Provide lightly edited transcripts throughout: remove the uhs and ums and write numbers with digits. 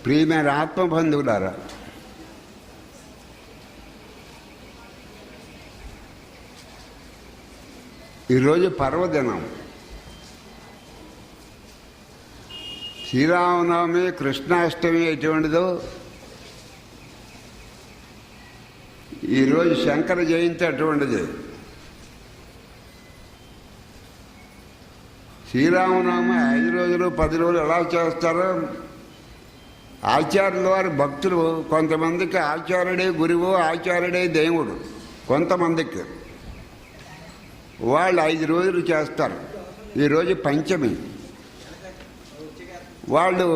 ప్రియమైన ఆత్మబంధువులారా, ఈరోజు పర్వదినం. శ్రీరామనవమి, కృష్ణాష్టమి ఎటువంటిదో ఈరోజు శంకర జయంతి అటువంటిది. శ్రీరామనవమి 5 రోజులు 10 రోజులు ఎలా చేస్తారో ఆచార్యుల వారి భక్తులు కొంతమందికి ఆచార్యుడే గురువు, ఆచార్యుడే దేవుడు. కొంతమందికి వాళ్ళు 5 రోజులు చేస్తారు. ఈరోజు పంచమి. వాళ్ళు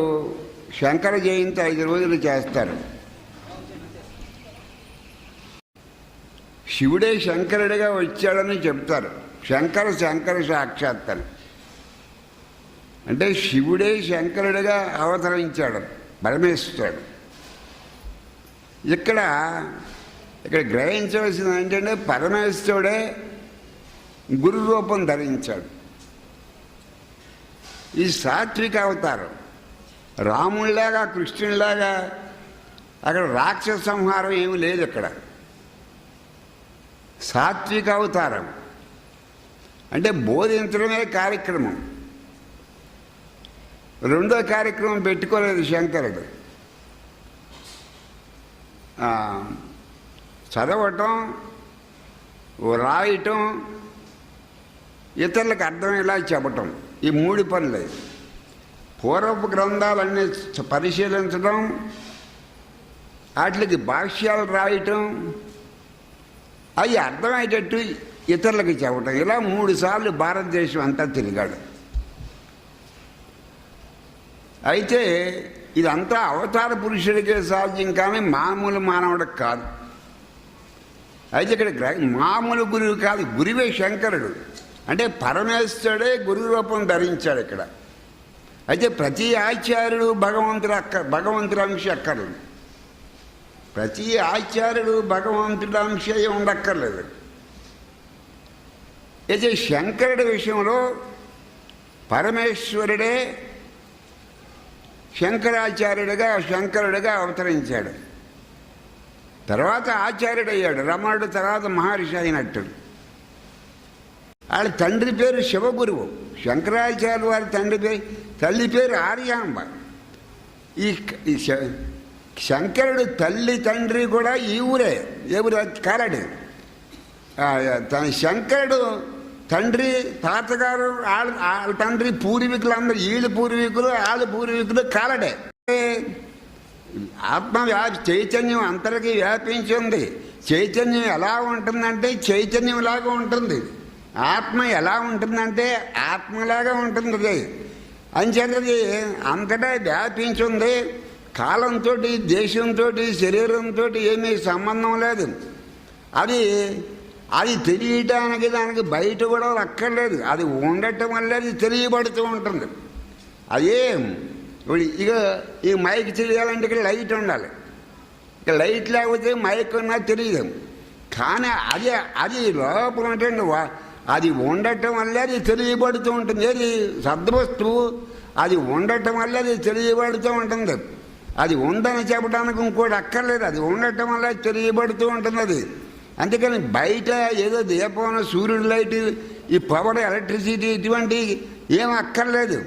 శంకర జయంతి 5 రోజులు చేస్తారు. శివుడే శంకరుడిగా వచ్చాడని చెప్తారు. శంకర సాక్షాత్తు అంటే శివుడే శంకరుడిగా అవతరించాడు, పరమేశ్వరుడు. ఇక్కడ గ్రహించవలసింది ఏంటంటే పరమేశ్వరుడే గురు రూపం ధరించాడు. ఈ సాత్విక అవతారం. రాముడిలాగా కృష్ణుడిలాగా అక్కడ రాక్షస సంహారం ఏమీ లేదు. ఇక్కడ సాత్విక అవతారం అంటే బోధించడమే కార్యక్రమం. రెండో కార్యక్రమం పెట్టుకోలేదు శంకరుడు. చదవటం, రాయటం, ఇతరులకు అర్థమయ్యేలా చెప్పటం, ఈ 3 పనులు. పూర్వపు గ్రంథాలన్నీ పరిశీలించడం, వాటికి భాష్యాలు రాయటం, అవి అర్థమయ్యేటట్టు ఇతరులకు చెప్పటం. ఇలా 3 సార్లు భారతదేశం అంతా తిరిగాడు. అయితే ఇదంతా అవతార పురుషుడికే సాధ్యం, కానీ మామూలు మానవుడికి కాదు. అయితే ఇక్కడ మామూలు గురువు కాదు, గురువే శంకరుడు. అంటే పరమేశ్వరుడే గురు రూపం ధరించాడు ఇక్కడ. అయితే ప్రతి ఆచార్యుడు భగవంతుడి అంశ అక్కర్లేదు. ప్రతి ఆచార్యుడు భగవంతుడి అంశ ఉండక్కర్లేదు. అయితే శంకరుడి విషయంలో పరమేశ్వరుడే శంకరుడిగా అవతరించాడు. తర్వాత ఆచార్యుడయ్యాడు. రమణుడు తర్వాత మహర్షి అయినట్టు. వాళ్ళ తండ్రి పేరు శివగురువు. శంకరాచార్య వారి తల్లి పేరు ఆర్యాంబ. ఈ శంకరుడు తల్లి తండ్రి కూడా ఈ ఊరే. ఏ ఊరు? కారడు. శంకరుడు తండ్రి, తాతగారు, వాళ్ళ తండ్రి పూర్వీకులందరూ, వీళ్ళు పూర్వీకులు, వాళ్ళ పూర్వీకులు కాలడే. ఆత్మ చైతన్యం అందరికీ వ్యాపించి ఉంది. చైతన్యం ఎలా ఉంటుందంటే చైతన్యంలాగా ఉంటుంది. ఆత్మ ఎలా ఉంటుందంటే ఆత్మలాగా ఉంటుంది. అంచేతది అంతటా వ్యాపించి ఉంది. కాలంతో, దేశంతో, శరీరంతో ఏమీ సంబంధం లేదు. అది తెలియటానికి దానికి బయట కూడా అక్కర్లేదు. అది ఉండటం వల్ల అది తెలియబడుతూ ఉంటుంది. అదే ఇక ఈ మైక్ తెలియాలంటే ఇక్కడ లైట్ ఉండాలి. ఇక లైట్ లేకపోతే మైక్ ఉన్నా తెలియదు. కానీ అది లోపల ఉంటుంది. అది ఉండటం వల్ల అది తెలియబడుతూ ఉంటుంది. ఏది సద్వస్తువు అది ఉండటం వల్ల అది తెలియబడుతూ ఉంటుంది. అది ఉందని చెప్పడానికి ఇంకోటి అక్కర్లేదు. అది ఉండటం వల్ల తెలియబడుతూ ఉంటుంది. అది అందుకని బయట ఏదో దీపం, సూర్యుడు లైట్, ఈ పవర్, ఎలక్ట్రిసిటీ ఇటువంటి ఏం అక్కర్లేదు.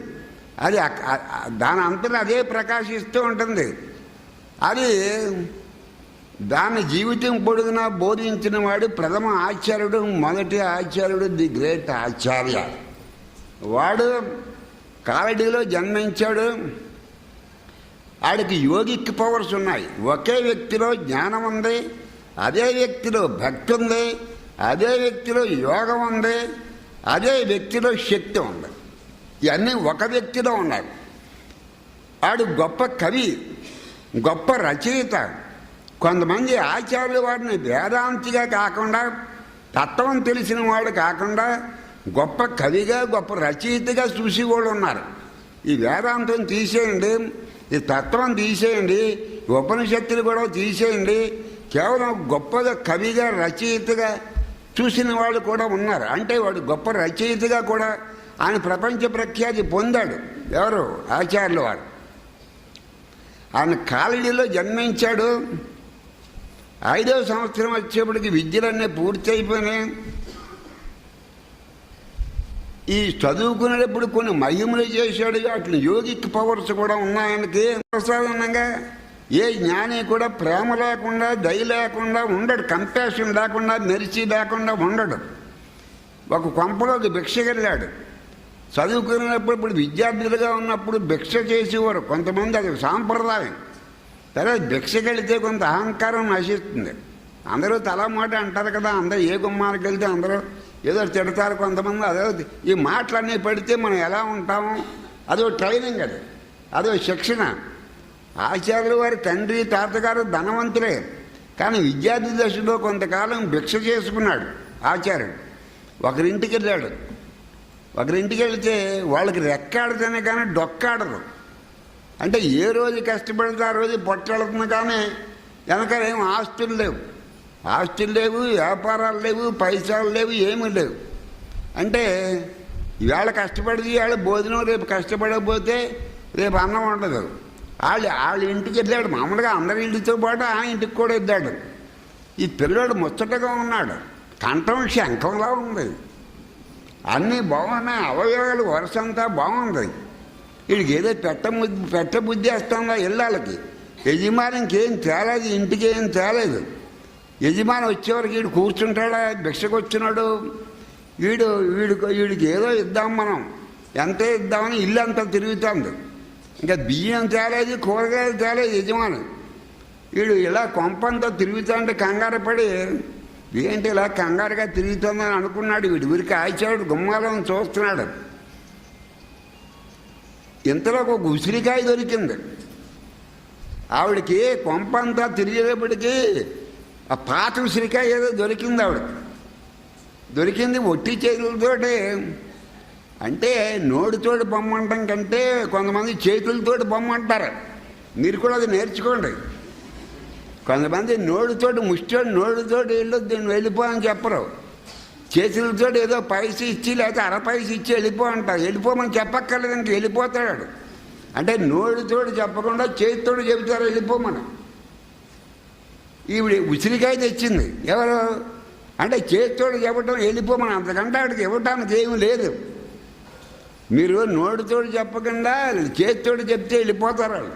అది దాని అంతలో అదే ప్రకాశిస్తూ ఉంటుంది. అది దాని జీవితం పొడుగునా బోధించిన వాడు ప్రథమ ఆచార్యుడు, మొదటి ఆచార్యుడు, ది గ్రేట్ ఆచార్య. వాడు కాలడీలో జన్మించాడు. వాడికి యోగిక్ పవర్స్ ఉన్నాయి. ఒకే వ్యక్తిలో జ్ఞానం ఉంది, అదే వ్యక్తిలో భక్తి ఉంది, అదే వ్యక్తిలో యోగం ఉంది, అదే వ్యక్తిలో శక్తి ఉంది. ఇవన్నీ ఒక వ్యక్తిలో ఉన్నాయి. వాడు గొప్ప కవి, గొప్ప రచయిత. కొంతమంది ఆచార్యులు వాడిని వేదాంతిగా కాకుండా, తత్వం తెలిసిన వాడు కాకుండా గొప్ప కవిగా, గొప్ప రచయితగా చూసి కూడా ఉన్నారు. ఈ వేదాంతం తీసేయండి, ఈ తత్వం తీసేయండి, ఉపనిషత్తులు కూడా తీసేయండి, కేవలం గొప్పగా కవిగా, రచయితగా చూసిన వాళ్ళు కూడా ఉన్నారు. అంటే వాడు గొప్ప రచయితగా కూడా ఆయన ప్రపంచ ప్రఖ్యాతి పొందాడు. ఎవరు? ఆచార్యుల వారు. ఆయన కాలనీలో జన్మించాడు. 5వ సంవత్సరం వచ్చేప్పటికి విద్యలన్నీ పూర్తి అయిపోయినాయి. ఈ చదువుకునేటప్పుడు కొన్ని మహిమలు చేశాడు. అట్లా యోగిక్ పవర్స్ కూడా ఉన్నాయనకి. ప్రసాదంగా ఏ జ్ఞాని కూడా ప్రేమ లేకుండా, దయ లేకుండా ఉండడు, కంపాషన్ లేకుండా, మెరిచి లేకుండా ఉండడు. ఒక కొంపలోకి భిక్షకెళ్ళాడు. చదువుకునేటప్పుడు ఇప్పుడు విద్యార్థులుగా ఉన్నప్పుడు భిక్ష చేసేవారు కొంతమంది, అది సాంప్రదాయం. తర్వాత భిక్షకెళ్తే కొంత అహంకారం నశిస్తుంది. అందరూ తలా మాట అంటారు కదా, అందరూ ఏ గుమ్మానికి వెళ్తే అందరూ ఏదో తిడతారు కొంతమంది. అదే ఈ మాటలన్నీ పెడితే మనం ఎలా ఉంటాము, అదో ట్రైనింగ్, అదో శిక్షణ. ఆచార్యులు వారి తండ్రి తాతగారు ధనవంతులే, కానీ విద్యార్థి దశలో కొంతకాలం భిక్ష చేసుకున్నాడు ఆచార్యుడు. ఒకరింటికి వెళ్ళాడు. ఒకరింటికి వెళితే వాళ్ళకి రెక్కాడితేనే కానీ డొక్కాడదు. అంటే ఏ రోజు కష్టపడితే ఆ రోజు పొట్టెడుతుంది, కానీ వెనకాల ఏం ఆస్తులు లేవు, ఆస్తులు లేవు, వ్యాపారాలు లేవు, పైసలు లేవు, ఏమీ లేవు. అంటే ఇవాళ కష్టపడితే ఇవాళ భోజనం, రేపు కష్టపడకపోతే రేపు అన్నం ఉండదు. వాళ్ళ ఇంటికి వెళ్ళాడు. మామూలుగా అందరి ఇంటితో పాటు ఆ ఇంటికి కూడా వెళ్ళాడు. ఈ పిల్లడు ముచ్చటగా ఉన్నాడు, కంఠం శంఖంలా ఉంది, అన్నీ బాగున్నాయి, అవయవాలు వరుసంతా బాగుంది. వీడికి ఏదో పెట్ట బుద్ధి వేస్తుందా ఇళ్ళకి. యజమాని ఇంకేం తేలేదు, ఇంటికి ఏం తేలేదు. యజమాని వచ్చేవరకు వీడు కూర్చుంటాడా, భిక్షకు వచ్చినాడు, వీడికి ఏదో ఇద్దాం మనం, ఎంత ఇద్దామని ఇల్లు అంతా తిరుగుతుంది. ఇంకా బియ్యం తేలేదు, కూరగాయలు తేలేదు యజమాని. వీడు ఇలా కొంపంతా తిరుగుతుంటే కంగారు పడి, ఏంటి ఇలా కంగారుగా తిరుగుతుందని అనుకున్నాడు. వీడికి ఆచాడు గుమ్మాలను చూస్తున్నాడు. ఇంతలో ఒక ఉసిరికాయ దొరికింది ఆవిడకి. కొంపంతా తిరిగేటప్పటికీ ఆ పాత ఉసిరికాయ ఏదో దొరికింది ఆవిడకి. దొరికింది ఒట్టి చేతులతోటి. అంటే నోటితోటి బొమ్మ అంటాం కంటే కొంతమంది చేతులతోటి బొమ్మ అంటారు. మీరు కూడా అది నేర్చుకోండి. కొంతమంది నోటితోటి ముష్టోడు నోటితోటి వెళ్ళిపో అని చెప్పరు. చేతులతో ఏదో పైసలు ఇచ్చి లేకపోతే అరపైసలు ఇచ్చి వెళ్ళిపో అంటారు. వెళ్ళిపోమని చెప్పక్కర్లేదు, ఇంక వెళ్ళిపోతాడు. అంటే నోటితోటి చెప్పకుండా చేతితోటి చెబుతారు వెళ్ళిపోమని. ఈవిడ ఉసిరికాయ తెచ్చింది. ఎవరు అంటే చేతితోటి చెప్పటం వెళ్ళిపోమని, అంతకంటే ఆవిడకి ఇవ్వటానికి ఏమీ లేదు. మీరు నోటితోటి చెప్పకుండా చేతితోటి చెప్తే వెళ్ళిపోతారు వాళ్ళు.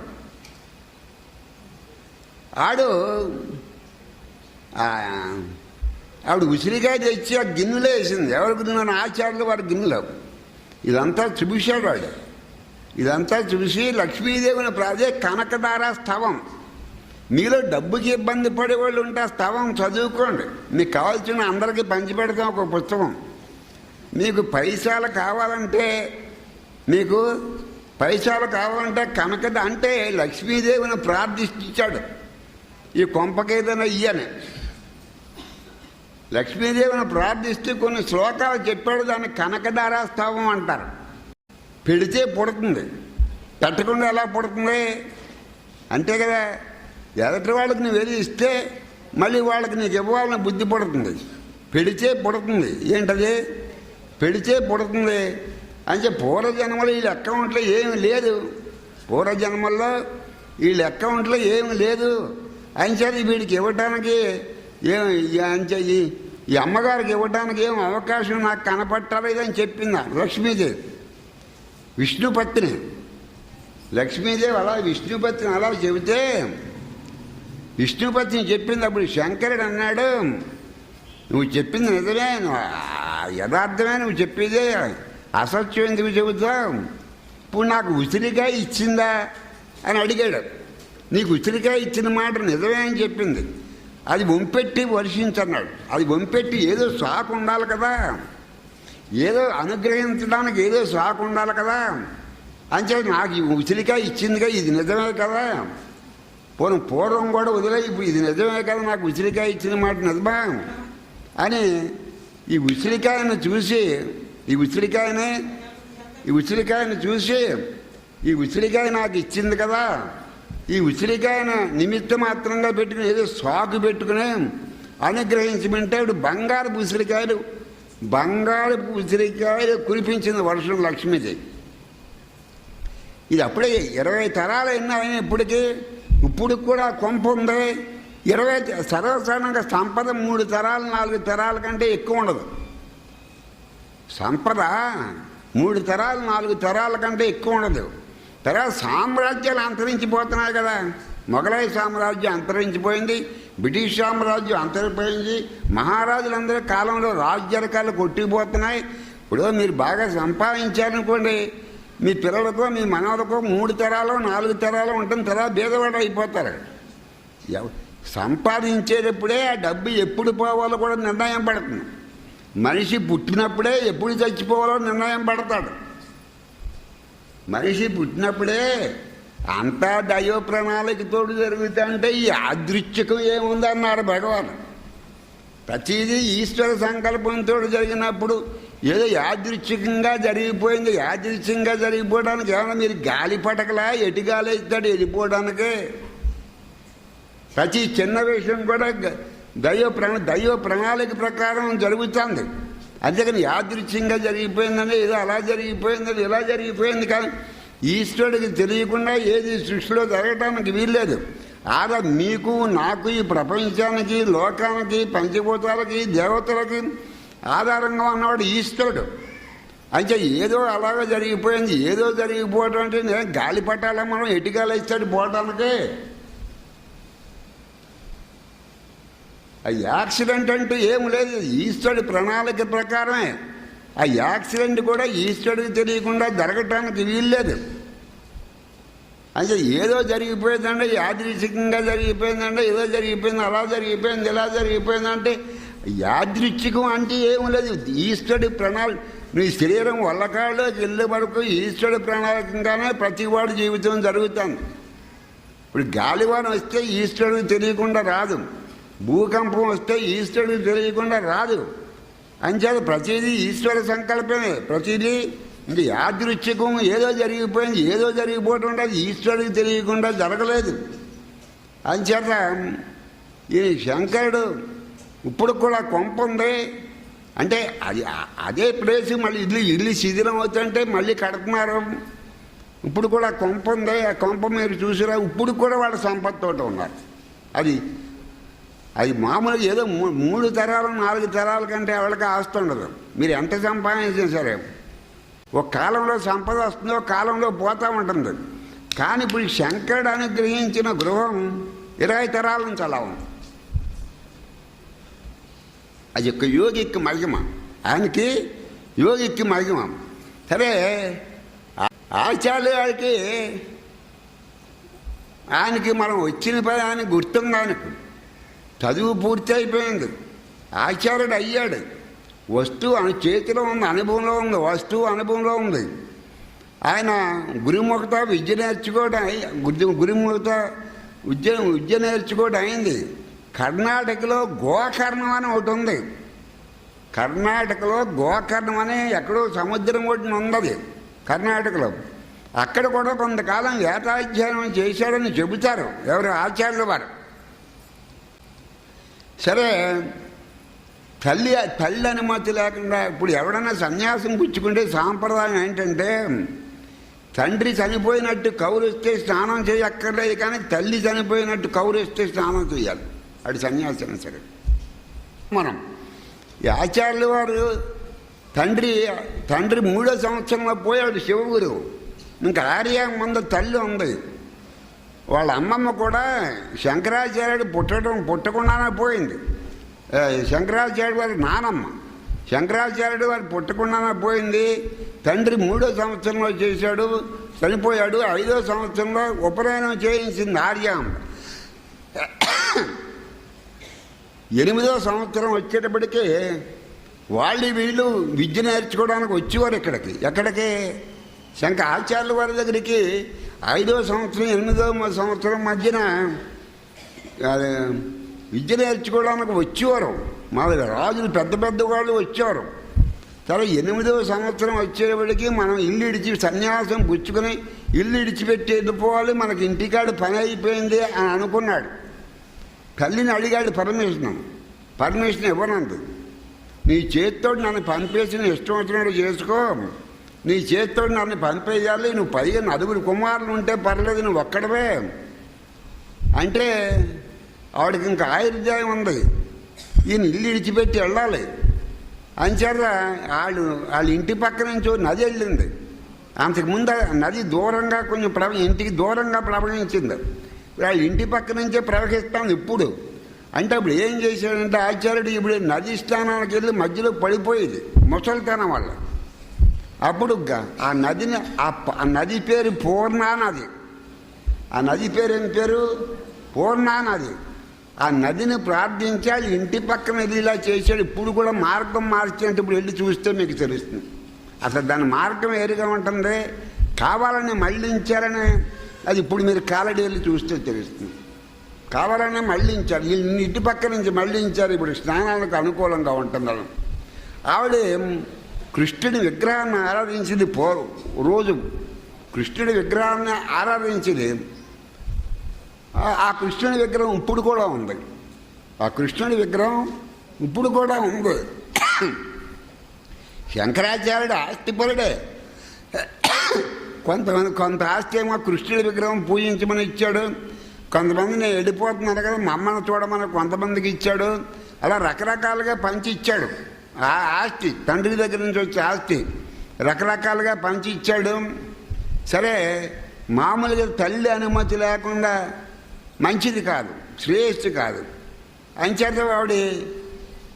ఆవిడ ఉసిరికాయ తెచ్చి ఆ గిన్నెలో వేసింది. ఎవరికి నన్ను ఆచార్యులు వారి గిన్నెలో. ఇదంతా చూశాడు వాడు. ఇదంతా చూసి లక్ష్మీదేవిని అదే కనకదార స్తవం. మీలో డబ్బుకి ఇబ్బంది పడేవాళ్ళు ఉంటే ఆ స్తవం చదువుకోండి. మీకు కావాల్సిన అందరికీ పంచిపెడతాం ఒక పుస్తకం. మీకు పైసలు కావాలంటే కనకద అంటే లక్ష్మీదేవిని ప్రార్థించాడు. ఈ కొంపకేదైనా ఇయ్యని లక్ష్మీదేవిని ప్రార్థిస్తూ కొన్ని శ్లోకాలు చెప్పాడు. దాన్ని కనకదార స్తవం అంటారు. పెడితే పుడుతుంది, పెట్టకుండా ఎలా పుడుతుంది అంతే కదా. ఎదటి వాళ్ళకి నువ్వు వెళ్ళి ఇస్తే మళ్ళీ వాళ్ళకి నీకు ఇవ్వాలని బుద్ధి పడుతుంది. పెడితే పుడుతుంది. ఏంటది? పెడితే పుడుతుంది అంటే పూర్వజన్మలో వీళ్ళ అకౌంట్లో ఏమి లేదు. పూర్వజన్మల్లో వీళ్ళ అకౌంట్లో ఏమి లేదు అని చెప్పి వీడికి ఇవ్వటానికి ఈ అమ్మగారికి ఇవ్వడానికి ఏం అవకాశం నాకు కనపట్టలేదని చెప్పింది లక్ష్మీదేవి. విష్ణుపత్ని లక్ష్మీదేవి అలా విష్ణుపత్ని అలా చెబితే విష్ణుపత్ని చెప్పింది. అప్పుడు శంకరుడు అన్నాడు, నువ్వు చెప్పింది నిజమే, యథార్థమే, నువ్వు చెప్పేదే అసత్యం ఎందుకు చెబుతావు? ఇప్పుడు నాకు ఉసిరికాయ ఇచ్చిందా అని అడిగాడు. నీకు ఉసిరికాయ ఇచ్చిన మాట నిజమే అని చెప్పింది. అది వంపెట్టి వర్షించన్నాడు. అది వంపెట్టి ఏదో సాకు ఉండాలి కదా, ఏదో అనుగ్రహించడానికి ఏదో సాకు ఉండాలి కదా. అంతే నాకు ఈ ఉసిరికాయ ఇచ్చిందిగా, ఇది నిజమే కదా. పూర్వం కూడా వదిలే, ఇప్పుడు ఇది నిజమే కదా, నాకు ఉసిరికాయ ఇచ్చిన మాట నిజమా అని ఈ ఉసిరికాయను చూసి ఈ ఉసిరికాయ నాకు ఇచ్చింది కదా, ఈ ఉసిరికాయను నిమిత్త మాత్రంగా పెట్టుకుని ఏదో సాకు పెట్టుకుని అనుగ్రహించమంటే బంగారపు ఉసిరికాయలు కురిపించింది వర్షం లక్ష్మీదేవి. ఇది అప్పుడే 20 తరాలు ఎన్నాయని ఇప్పటికి ఇప్పుడు కూడా కొంప ఉంది. 20 సర్వసాధారణంగా సంపద 3 తరాలు 4 తరాల కంటే ఎక్కువ ఉండదు. సంపద 3 తరాలు 4 తరాల కంటే ఎక్కువ ఉండదు. తర్వాత సామ్రాజ్యాలు అంతరించిపోతున్నాయి కదా. మొఘలాయి సామ్రాజ్యం అంతరించిపోయింది, బ్రిటిష్ సామ్రాజ్యం అంతరిపోయింది, మహారాజులందరి కాలంలో రాజ్యాధికారులు కొట్టిపోతున్నాయి. ఇప్పుడు మీరు బాగా సంపాదించారనుకోండి, మీ పిల్లలకో మీ మనవలకో 3 తరాలు 4 తరాలు ఉంటుంది, తర్వాత బీదవాడు అయిపోతారు. సంపాదించేటప్పుడే ఆ డబ్బు ఎప్పుడు పోవాలో కూడా నిర్ణయం పడుతుంది. మనిషి పుట్టినప్పుడే ఎప్పుడు చచ్చిపోవాలో నిర్ణయం పడతాడు. మనిషి పుట్టినప్పుడే అంతా దైవ ప్రణాళికతోడు జరుగుతుంటే ఈ యాదృచ్ఛికం ఏముందన్నాడు భగవాన్. ప్రతిదీ ఈశ్వర సంకల్పంతో జరిగినప్పుడు ఏదో యాదృచ్ఛికంగా జరిగిపోయింది. యాదృచ్ఛికంగా జరిగిపోవడానికి ఏమన్నా మీరు గాలి పటకలా ఎటు గాలి ఇస్తాడు వెళ్ళిపోవడానికి. ప్రతి చిన్న విషయం కూడా దైవ ప్రణాళిక ప్రకారం జరుగుతుంది. అంతేకాని యాదృచ్ఛికంగా జరిగిపోయిందని ఏదో అలా జరిగిపోయిందని ఇలా జరిగిపోయింది కానీ ఈశ్వరుడికి తెలియకుండా ఏది సృష్టిలో జరగటానికి వీల్లేదు. ఆదా మీకు నాకు ఈ ప్రపంచానికి లోకానికి పంచభూతాలకి దేవతలకి ఆధారంగా ఉన్నవాడు ఈశ్వరుడు. అయితే ఏదో అలాగా జరిగిపోయింది, ఏదో జరిగిపోవడం అంటే నేను గాలి పట్టాలా మనం ఎటుగాలి ఇస్తాడు పోవటానికి. ఆ యాక్సిడెంట్ అంటూ ఏం లేదు, ఈశ్వరుడి ప్రణాళిక ప్రకారమే. ఆ యాక్సిడెంట్ కూడా ఈశ్వరుడికి తెలియకుండా జరగటానికి వీల్లేదు. అంటే ఏదో జరిగిపోయిందంటే యాదృచ్ఛికంగా జరిగిపోయిందంటే ఏదో జరిగిపోయింది, అలా జరిగిపోయింది, ఇలా జరిగిపోయిందంటే యాదృచ్ఛికం అంటే ఏం లేదు. ఈశ్వరుడి ప్రణాళిక. నీ శరీరం వల్లకాళ్ళలోకి వెళ్ళే వరకు ఈశ్వరుడి ప్రణాళికంగానే ప్రతివాడి జీవితం జరుగుతుంది. ఇప్పుడు గాలివాన వస్తే ఈశ్వరుడికి తెలియకుండా రాదు, భూకంపం వస్తే ఈశ్వరుడికి తెలియకుండా రాదు. అంచేత ప్రతిదీ ఈశ్వర సంకల్పమే. ప్రతిదీ ఇంక యాదృచ్ఛికం ఏదో జరిగిపోయింది, ఏదో జరిగిపోవటం అంటే అది ఈశ్వరుడికి తెలియకుండా జరగలేదు. అంచేత ఈ శంకరుడు ఇప్పుడు కూడా కొంప ఉంది అంటే అదే ప్లేస్ మళ్ళీ ఇల్లు శిథిలం అవుతుంటే మళ్ళీ కడుతున్నారు. ఇప్పుడు కూడా కొంప ఉంది, ఆ కొంప మీరు చూసిరా. ఇప్పుడు కూడా వాళ్ళ సంపత్తితో ఉన్నారు. అది మామూలుగా ఏదో 3 తరాలు 4 తరాల కంటే ఎవరికి ఆస్తి ఉండదు. మీరు ఎంత సంపాదించినా సరే ఒక కాలంలో సంపద వస్తుందో కాలంలో పోతూ ఉంటుంది. కానీ ఇప్పుడు శంకరుడు అనుగ్రహించిన గృహం 20 తరాల నుంచి అలా ఉంది. అది ఒక యోగికి మహిమ, ఆయనకి యోగికి మహిమ. సరే ఆచార్య గారికి ఆయనకి మనం వచ్చిన పని ఆయనకి గుర్తుంది. ఆయనకు చదువు పూర్తి అయిపోయింది, ఆచార్యుడు అయ్యాడు. వస్తువు ఆయన చేతిలో ఉంది, అనుభవంలో ఉంది, వస్తువు అనుభవంలో ఉంది. ఆయన గురుముఖత విద్య నేర్చుకోవడం గురుముఖత విద్య నేర్చుకోవడం అయింది. కర్ణాటకలో గోకర్ణం అని ఒకటి ఉంది. కర్ణాటకలో గోకర్ణం అని ఎక్కడో సముద్రం ఒడ్డున ఉంది కర్ణాటకలో. అక్కడ కూడా కొంతకాలం వేదాధ్యయనం చేశాడని చెబుతారు ఎవరు ఆచార్యుల వారు. సరే తల్లి అనుమతి లేకుండా ఇప్పుడు ఎవడన్నా సన్యాసం పుచ్చుకుంటే సాంప్రదాయం ఏంటంటే తండ్రి చనిపోయినట్టు కౌరిస్తే స్నానం చేయక్కర్లేదు, కానీ తల్లి చనిపోయినట్టు కౌరిస్తే స్నానం చేయాలి. అది సన్యాసం. సరే మనం ఈ ఆచార్యుల వారు తండ్రి 3వ సంవత్సరంలో పోయాడు శివగురువు. ఇంకా ఆర్య ముందు తల్లి ఉంది. వాళ్ళ అమ్మమ్మ కూడా శంకరాచార్యుడు పుట్టకుండానే పోయింది. శంకరాచార్యుడు వారి నానమ్మ శంకరాచార్యుడు వారు పుట్టకుండానే పోయింది. తండ్రి 3వ సంవత్సరంలో చేశాడు, చనిపోయాడు. 5వ సంవత్సరంలో ఉపనయనం చేయించింది ఆర్యామ్మ. 8వ సంవత్సరం వచ్చేటప్పటికీ వీళ్ళు విద్య నేర్చుకోవడానికి వచ్చేవారు ఎక్కడికి ఆచార్యుల వారి దగ్గరికి. 5వ సంవత్సరం 8వ సంవత్సరం మధ్యన విద్య నేర్చుకోవడానికి వచ్చేవారు. మా రాజులు పెద్ద వాళ్ళు వచ్చేవారు. సరే 8వ సంవత్సరం వచ్చేవాడికి మనం ఇల్లు సన్యాసం పుచ్చుకొని ఇల్లు ఇడిచిపెట్టి వెళ్ళిపోవాలి, మనకి ఇంటికాడ పని అయిపోయింది అని అనుకున్నాడు. తల్లిని అడిగాడు పర్మిషన్ ఇవ్వనంది. నీ చేతితో నన్ను పంపేసి ఇష్టం వచ్చినట్టు చేసుకో, నీ చేతితో నన్ను పంపేయాలి, నువ్వు పైగా 9 కుమారులు ఉంటే పర్లేదు, నువ్వు ఒక్కడవే అంటే ఆవిడకి ఇంకా ఆయుర్దాయం ఉంది, ఈయన ఇల్లు విడిచిపెట్టి వెళ్ళాలి. అంచేత వాళ్ళ ఇంటి పక్క నుంచి నది వెళ్ళింది. అంతకుముందు నది దూరంగా కొంచెం ఇంటికి దూరంగా ప్రవహించింది. వాళ్ళ ఇంటి పక్క నుంచే ప్రవహిస్తాను ఇప్పుడు. అంటే అప్పుడు ఏం చేశాడంటే ఆచార్యుడు ఇప్పుడు నది స్నానానికి వెళ్ళి మధ్యలో పడిపోయేది ముసలితనం వల్ల. అప్పుడు ఆ నదిని ఆ నది పేరు పూర్ణా నది. ఆ నది పేరు ఏం పేరు? పూర్ణా నది. ఆ నదిని ప్రార్థించి వాళ్ళ ఇంటి పక్కన వెళ్ళి ఇలా చేశాడు. ఇప్పుడు కూడా మార్గం మార్చేంటే ఇప్పుడు వెళ్ళి చూస్తే మీకు తెలుస్తుంది. అసలు దాని మార్గం వేరుగా ఉంటుంది, కావాలని మళ్ళించారని అది ఇప్పుడు మీరు కాలడి వెళ్ళి చూస్తే తెలుస్తుంది. కావాలనే మళ్ళించారు, ఇంటి పక్క నుంచి మళ్ళించారు. ఇప్పుడు స్నానాలకు అనుకూలంగా ఉంటుంది. ఆవిడ కృష్ణుడి విగ్రహాన్ని ఆరాధించింది. రోజు కృష్ణుడి విగ్రహాన్ని ఆరాధించింది. ఆ కృష్ణుడి విగ్రహం ఇప్పుడు కూడా ఉంది. ఆ కృష్ణుడి విగ్రహం ఇప్పుడు కూడా ఉంది. శంకరాచార్యుడు ఆస్తిపరుడే. కొంత ఆస్తి ఏమో కృష్ణుడి విగ్రహం పూజించమని ఇచ్చాడు. కొంతమంది నేను వెళ్ళిపోతున్నాను కదా మా అమ్మను చూడమని కొంతమందికి ఇచ్చాడు. అలా రకరకాలుగా పంచి ఇచ్చాడు. ఆ ఆస్తి తండ్రి దగ్గర నుంచి వచ్చే ఆస్తి రకరకాలుగా పంచి ఇచ్చాడు. సరే, మామూలుగా తల్లి అనుమతి లేకుండా మంచిది కాదు, శ్రేయస్సు కాదు. అంచేత ఆవిడ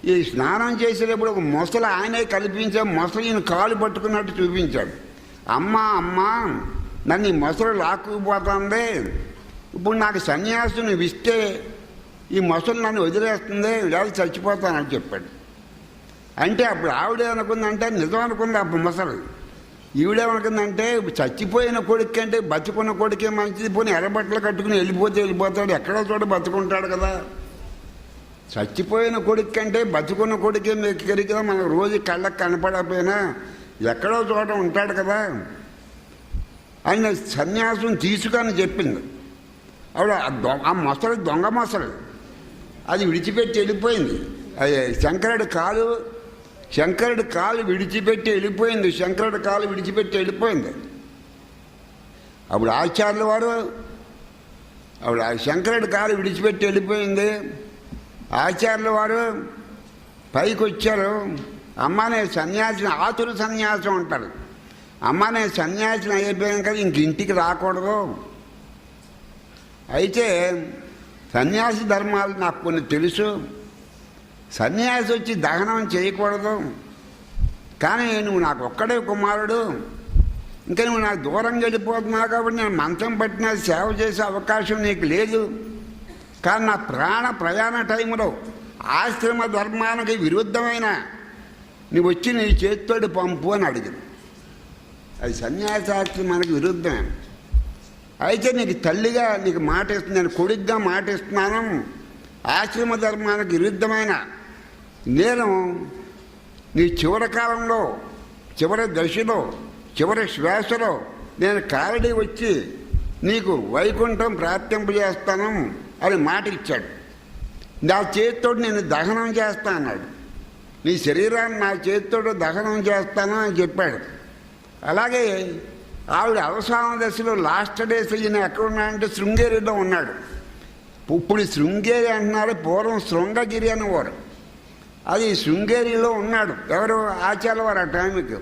ఈ స్నానం చేసేటప్పుడు ఒక మొసలు ఆయనే కల్పించే మొసలు ఈయన కాలు పట్టుకున్నట్టు చూపించాడు. అమ్మా నన్ను ఈ మొసలు లాక్కుపోతుంది, ఇప్పుడు నాకు సన్యాసం నువ్వు ఇస్తే ఈ మొసలు నన్ను వదిలేస్తుంది, లేదా చచ్చిపోతానని చెప్పాడు. అంటే అప్పుడు ఆవిడేమనుకుందంటే నిజం అనుకుంది. అప్పుడు మొసలు ఈవిడేమనుకుందంటే చచ్చిపోయిన కొడుకు కంటే బతుకున్న కొడుకే మంచిది, పోనీ ఎర్రబట్టలు కట్టుకుని వెళ్ళిపోతాడు, ఎక్కడో చోట బతుకుంటాడు కదా. చచ్చిపోయిన కొడుకు కంటే బతుకున్న కొడుకే మీకు కదా, మనకు రోజు కళ్ళకు కనపడకపోయినా ఎక్కడో చోట ఉంటాడు కదా. ఆయన సన్యాసం తీసుకొని చెప్పింది. ఆవిడ ఆ మొసలు దొంగ మొసలు అది విడిచిపెట్టి వెళ్ళిపోయింది. అది శంకరుడి కాలు విడిచిపెట్టి వెళ్ళిపోయింది. అప్పుడు ఆచార్యుల వారు శంకరుడి కాలు విడిచిపెట్టి వెళ్ళిపోయింది. ఆచార్యుల వారు పైకి వచ్చారు. అమ్మ నేను సన్యాసిని, ఆతుర సన్యాసం అంటారు. అమ్మ నేను సన్యాసిని అయిపోయాను కదా, ఇంక ఇంటికి రాకూడదు. అయితే సన్యాసి ధర్మాలు నాకు కొన్ని తెలుసు. సన్యాసి వచ్చి దహనం చేయకూడదు, కానీ నువ్వు నాకు ఒక్కడే కుమారుడు, ఇంకా నువ్వు నాకు దూరంగా వెళ్ళిపోతున్నావు కాబట్టి నేను మంచం పట్టినా సేవ చేసే అవకాశం నీకు లేదు. కానీ నా ప్రయాణ టైంలో ఆశ్రమ ధర్మానికి విరుద్ధమైన నువ్వు వచ్చి నీ చేతితోటి పంపు అని అడిగింది. అది సన్యాసాస్త్రం మనకు విరుద్ధమే. అయితే నీకు తల్లిగా నీకు మాట ఇస్తుంది, నేను కొడుగ్గా మాట ఇస్తున్నాను. ఆశ్రమ ధర్మానికి విరుద్ధమైన నేను నీ చివరి కాలంలో, చివరి దశలో, చివరి శ్వాసలో నేను కారడి వచ్చి నీకు వైకుంఠం ప్రాప్తింపజేస్తాను అని మాట ఇచ్చాడు. నా చేతితో నేను దహనం చేస్తా అన్నాడు. నీ శరీరాన్ని నా చేతితో దహనం చేస్తాను అని చెప్పాడు. అలాగే ఆవిడ అవసాన దశలో లాస్ట్ డేస్ ఈయన ఎక్కడున్నాడంటే శృంగేరిలో ఉన్నాడు. ఇప్పుడు శృంగేరి అంటున్నారు, పూర్వం శృంగగిరి అనేవారు. అది శృంగేరిలో ఉన్నాడు. ఎవరు? ఆచార్య వారు. ఆ టైంకి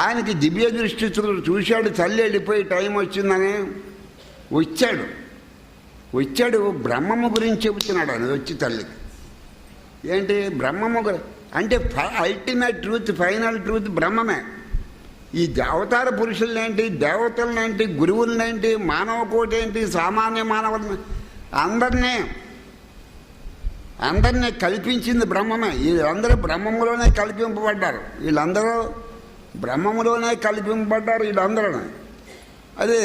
ఆయనకి దివ్య దృష్టి చూశాడు. తల్లి వెళ్ళిపోయి టైం వచ్చిందని వచ్చాడు. బ్రహ్మము గురించి చెబుతున్నాడు అని వచ్చి తల్లికి. ఏంటి బ్రహ్మము అంటే అల్టిమేట్ ట్రూత్, ఫైనల్ ట్రూత్ బ్రహ్మమే. ఈ అవతార పురుషులనేంటి, దేవతలనేంటి, గురువులనేంటి, మానవ కోటి ఏంటి, సామాన్య మానవులని అందరినీ కల్పించింది బ్రహ్మమే. వీళ్ళందరూ బ్రహ్మములోనే కల్పింపబడ్డారు. వీళ్ళందరూ అదే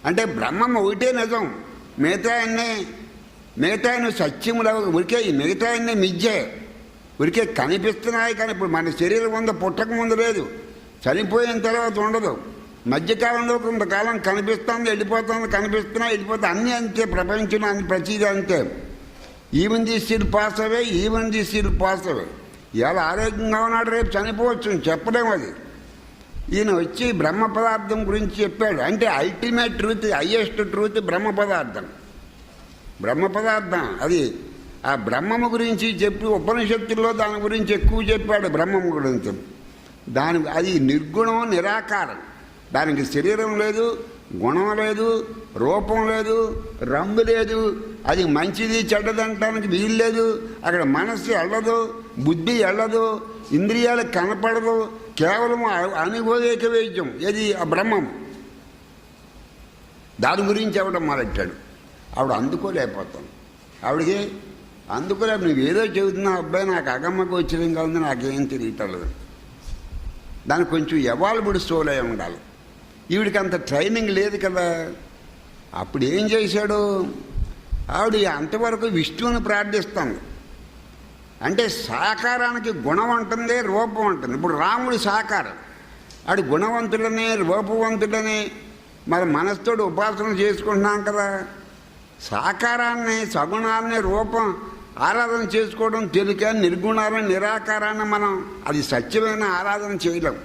అంటే బ్రహ్మం ఒకటే నిజం, మిగతా అన్నీ సత్యములు. మిగతా అన్నీ మిథ్యే, ఉరికే కనిపిస్తున్నాయి. కానీ ఇప్పుడు మన శరీరం ఉందో పుట్టక ముందు లేదు, చనిపోయిన తర్వాత ఉండదు. మధ్యకాలంలో కొంతకాలం కనిపిస్తుంది, వెళ్ళిపోతుంది, వెళ్ళిపోతుంది. అన్నీ అంతే, ప్రపంచంలో అన్ని ప్రతిదీ అంతే. ఈవెన్ ది సీల్ పాస్ అవే. ఇవాళ ఆరోగ్యంగా ఉన్నాడు, రేపు చనిపోవచ్చు, చెప్పలేము. అది ఈయన వచ్చి బ్రహ్మ పదార్థం గురించి చెప్పాడు. అంటే అల్టిమేట్ ట్రూత్, హయ్యెస్ట్ ట్రూత్ బ్రహ్మ పదార్థం. బ్రహ్మ పదార్థం అది. ఆ బ్రహ్మము గురించి చెప్పి ఉపనిషత్తుల్లో దాని గురించి ఎక్కువ చెప్పాడు. బ్రహ్మము గురించి అది నిర్గుణం, నిరాకారం. దానికి శరీరం లేదు, గుణం లేదు, రూపం లేదు, రంగు లేదు. అది మంచిది చెడ్డదంటానికి వీలు లేదు. అక్కడ మనస్సు వెళ్ళదు, బుద్ధి వెళ్ళదు, ఇంద్రియాలు కనపడదు. కేవలం అనుభవేక వైద్యం. ఏది? ఆ బ్రహ్మం. దాని గురించి అవడం మొదలెట్టాడు. ఆవిడ అందుకోలేకపోతాను. ఆవిడకి అందుకోలేపు. నువ్వు ఏదో చెబుతున్నావు అబ్బాయి, నాకు అగమ్మకు వచ్చింది కాదు, నాకేం తెలియటలేదు. దానికి కొంచెం ఎవాల్బుడ్ సోల్ అయి ఉండాలి. ఈవిడికి అంత ట్రైనింగ్ లేదు కదా. అప్పుడు ఏం చేశాడు? ఆవిడ అంతవరకు విష్ణువుని ప్రార్థిస్తాను. అంటే సాకారానికి గుణం ఉంటుంది, రూపం ఉంటుంది. ఇప్పుడు రాముడు సాకారం, ఆడు గుణవంతుడని రూపవంతుడని మరి మనస్తోడు ఉపాసన చేసుకుంటున్నాం కదా. సాకారాన్ని, సగుణాన్ని, రూపం ఆరాధన చేసుకోవడం తెలుక. నిర్గుణాలను, నిరాకారాన్ని మనం అది సత్యమైన ఆరాధన చేయలేం.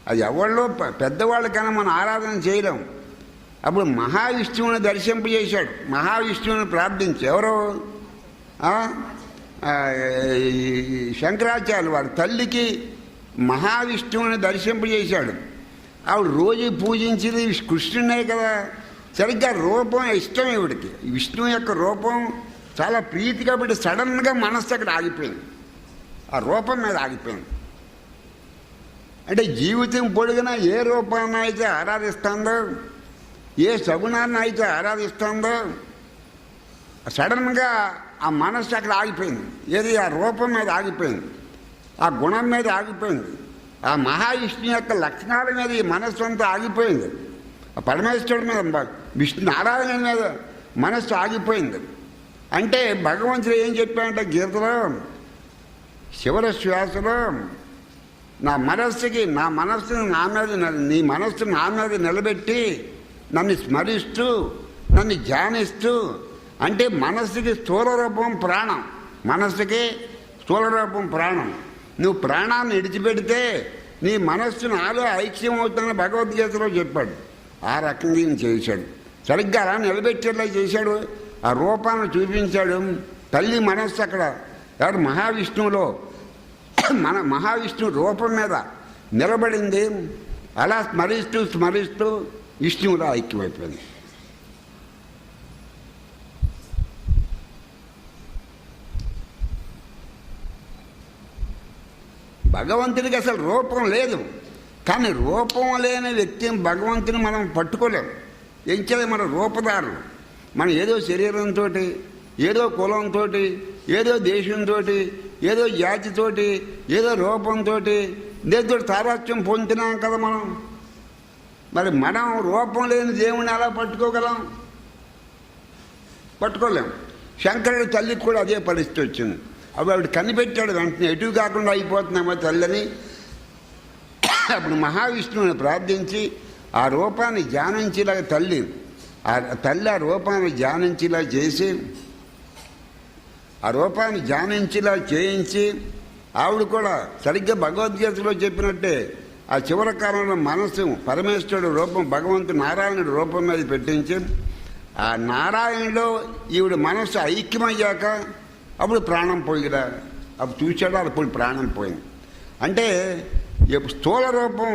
అది ఎవరిలో పెద్దవాళ్ళకైనా మనం ఆరాధన చేయలేం. అప్పుడు మహావిష్ణువుని దర్శింపజేశాడు. మహావిష్ణువుని ప్రార్థించి ఎవరో శంకరాచార్యులు వారి తల్లికి మహావిష్ణువుని దర్శింపజేశాడు. ఆవిడ రోజు పూజించేది కృష్ణునే కదా. సరిగ్గా రూపం ఇష్టం ఈవిడికి. విష్ణువు యొక్క రూపం చాలా ప్రీతి కాబట్టి సడన్గా మనస్సు అక్కడ ఆగిపోయింది. ఆ రూపం మీద ఆగిపోయింది. అంటే జీవితం పొడుగునా ఏ రూపాన్ని అయితే ఆరాధిస్తుందో, ఏ సగుణాన్ని అయితే ఆరాధిస్తుందో, సడన్గా ఆ మనస్సు అక్కడ ఆగిపోయింది. ఏది? ఆ రూపం మీద ఆగిపోయింది, ఆ గుణం మీద ఆగిపోయింది, ఆ మహావిష్ణు యొక్క లక్షణాల మీద ఈ మనస్సు అంతా ఆగిపోయింది. ఆ పరమేశ్వరుడి మీద, విష్ణు నారాయణ మీద మనస్సు ఆగిపోయింది. అంటే భగవంతుడు ఏం చెప్పాడంటే గీతలో, చివరి శ్వాసలో నా మనస్సుని నా మీద, నీ మనస్సు నా మీద నిలబెట్టి నన్ను స్మరిస్తూ నన్ను ధ్యానిస్తూ. అంటే మనస్సుకి స్థూల రూపం ప్రాణం, మనస్సుకి స్థూల రూపం ప్రాణం. నువ్వు ప్రాణాన్ని విడిచిపెడితే నీ మనస్సు నాలో ఐక్యం అవుతుందని భగవద్గీతలో చెప్పాడు. ఆ రకంగా ఈయన చేశాడు. సరిగ్గా అలా నిలబెట్టేలా చేశాడు. ఆ రూపాన్ని చూపించాడు. తల్లి మనస్సు అక్కడ ఎవరు? మహావిష్ణువులో మహావిష్ణు రూపం మీద నిలబడింది. అలా స్మరిస్తూ స్మరిస్తూ విష్ణువులో ఐక్యమైపోయింది. భగవంతుడికి అసలు రూపం లేదు. కానీ రూపం లేని వ్యక్తిని, భగవంతుని మనం పట్టుకోలేం. ఏం చేయాలి? మన రూపదారులు. మనం ఏదో శరీరంతో, ఏదో కులంతో, ఏదో దేశంతో, ఏదో జాతితోటి, ఏదో రూపంతో, దేనితో తాదాత్మ్యం పొందుతున్నాం కదా మనం. మరి మనం రూపం లేని దేవుని ఎలా పట్టుకోగలం? పట్టుకోలేం. శంకరుడి తల్లికి కూడా అదే పరిస్థితి వచ్చింది. అప్పుడు ఆవిడ కనిపెట్టాడు వెంటనే, ఎటు కాకుండా అయిపోతున్నామో తల్లని. అప్పుడు మహావిష్ణువుని ప్రార్థించి ఆ రూపాన్ని ధ్యానించేలా తల్లి ఆ రూపాన్ని ధ్యానించేలా చేసి, ఆ రూపాన్ని ధ్యానించేలా చేయించి, ఆవిడ కూడా సరిగ్గా భగవద్గీతలో చెప్పినట్టే ఆ చివరి కాలంలో మనస్సు పరమేశ్వరుడు రూపం, భగవంతుడు నారాయణుడు రూపం మీద పెట్టించి, ఆ నారాయణులో ఈవిడ మనస్సు ఐక్యమయ్యాక అప్పుడు ప్రాణం పోయిరా. అప్పుడు చూశాడు, అప్పుడు ప్రాణం పోయింది. అంటే స్థూల రూపం,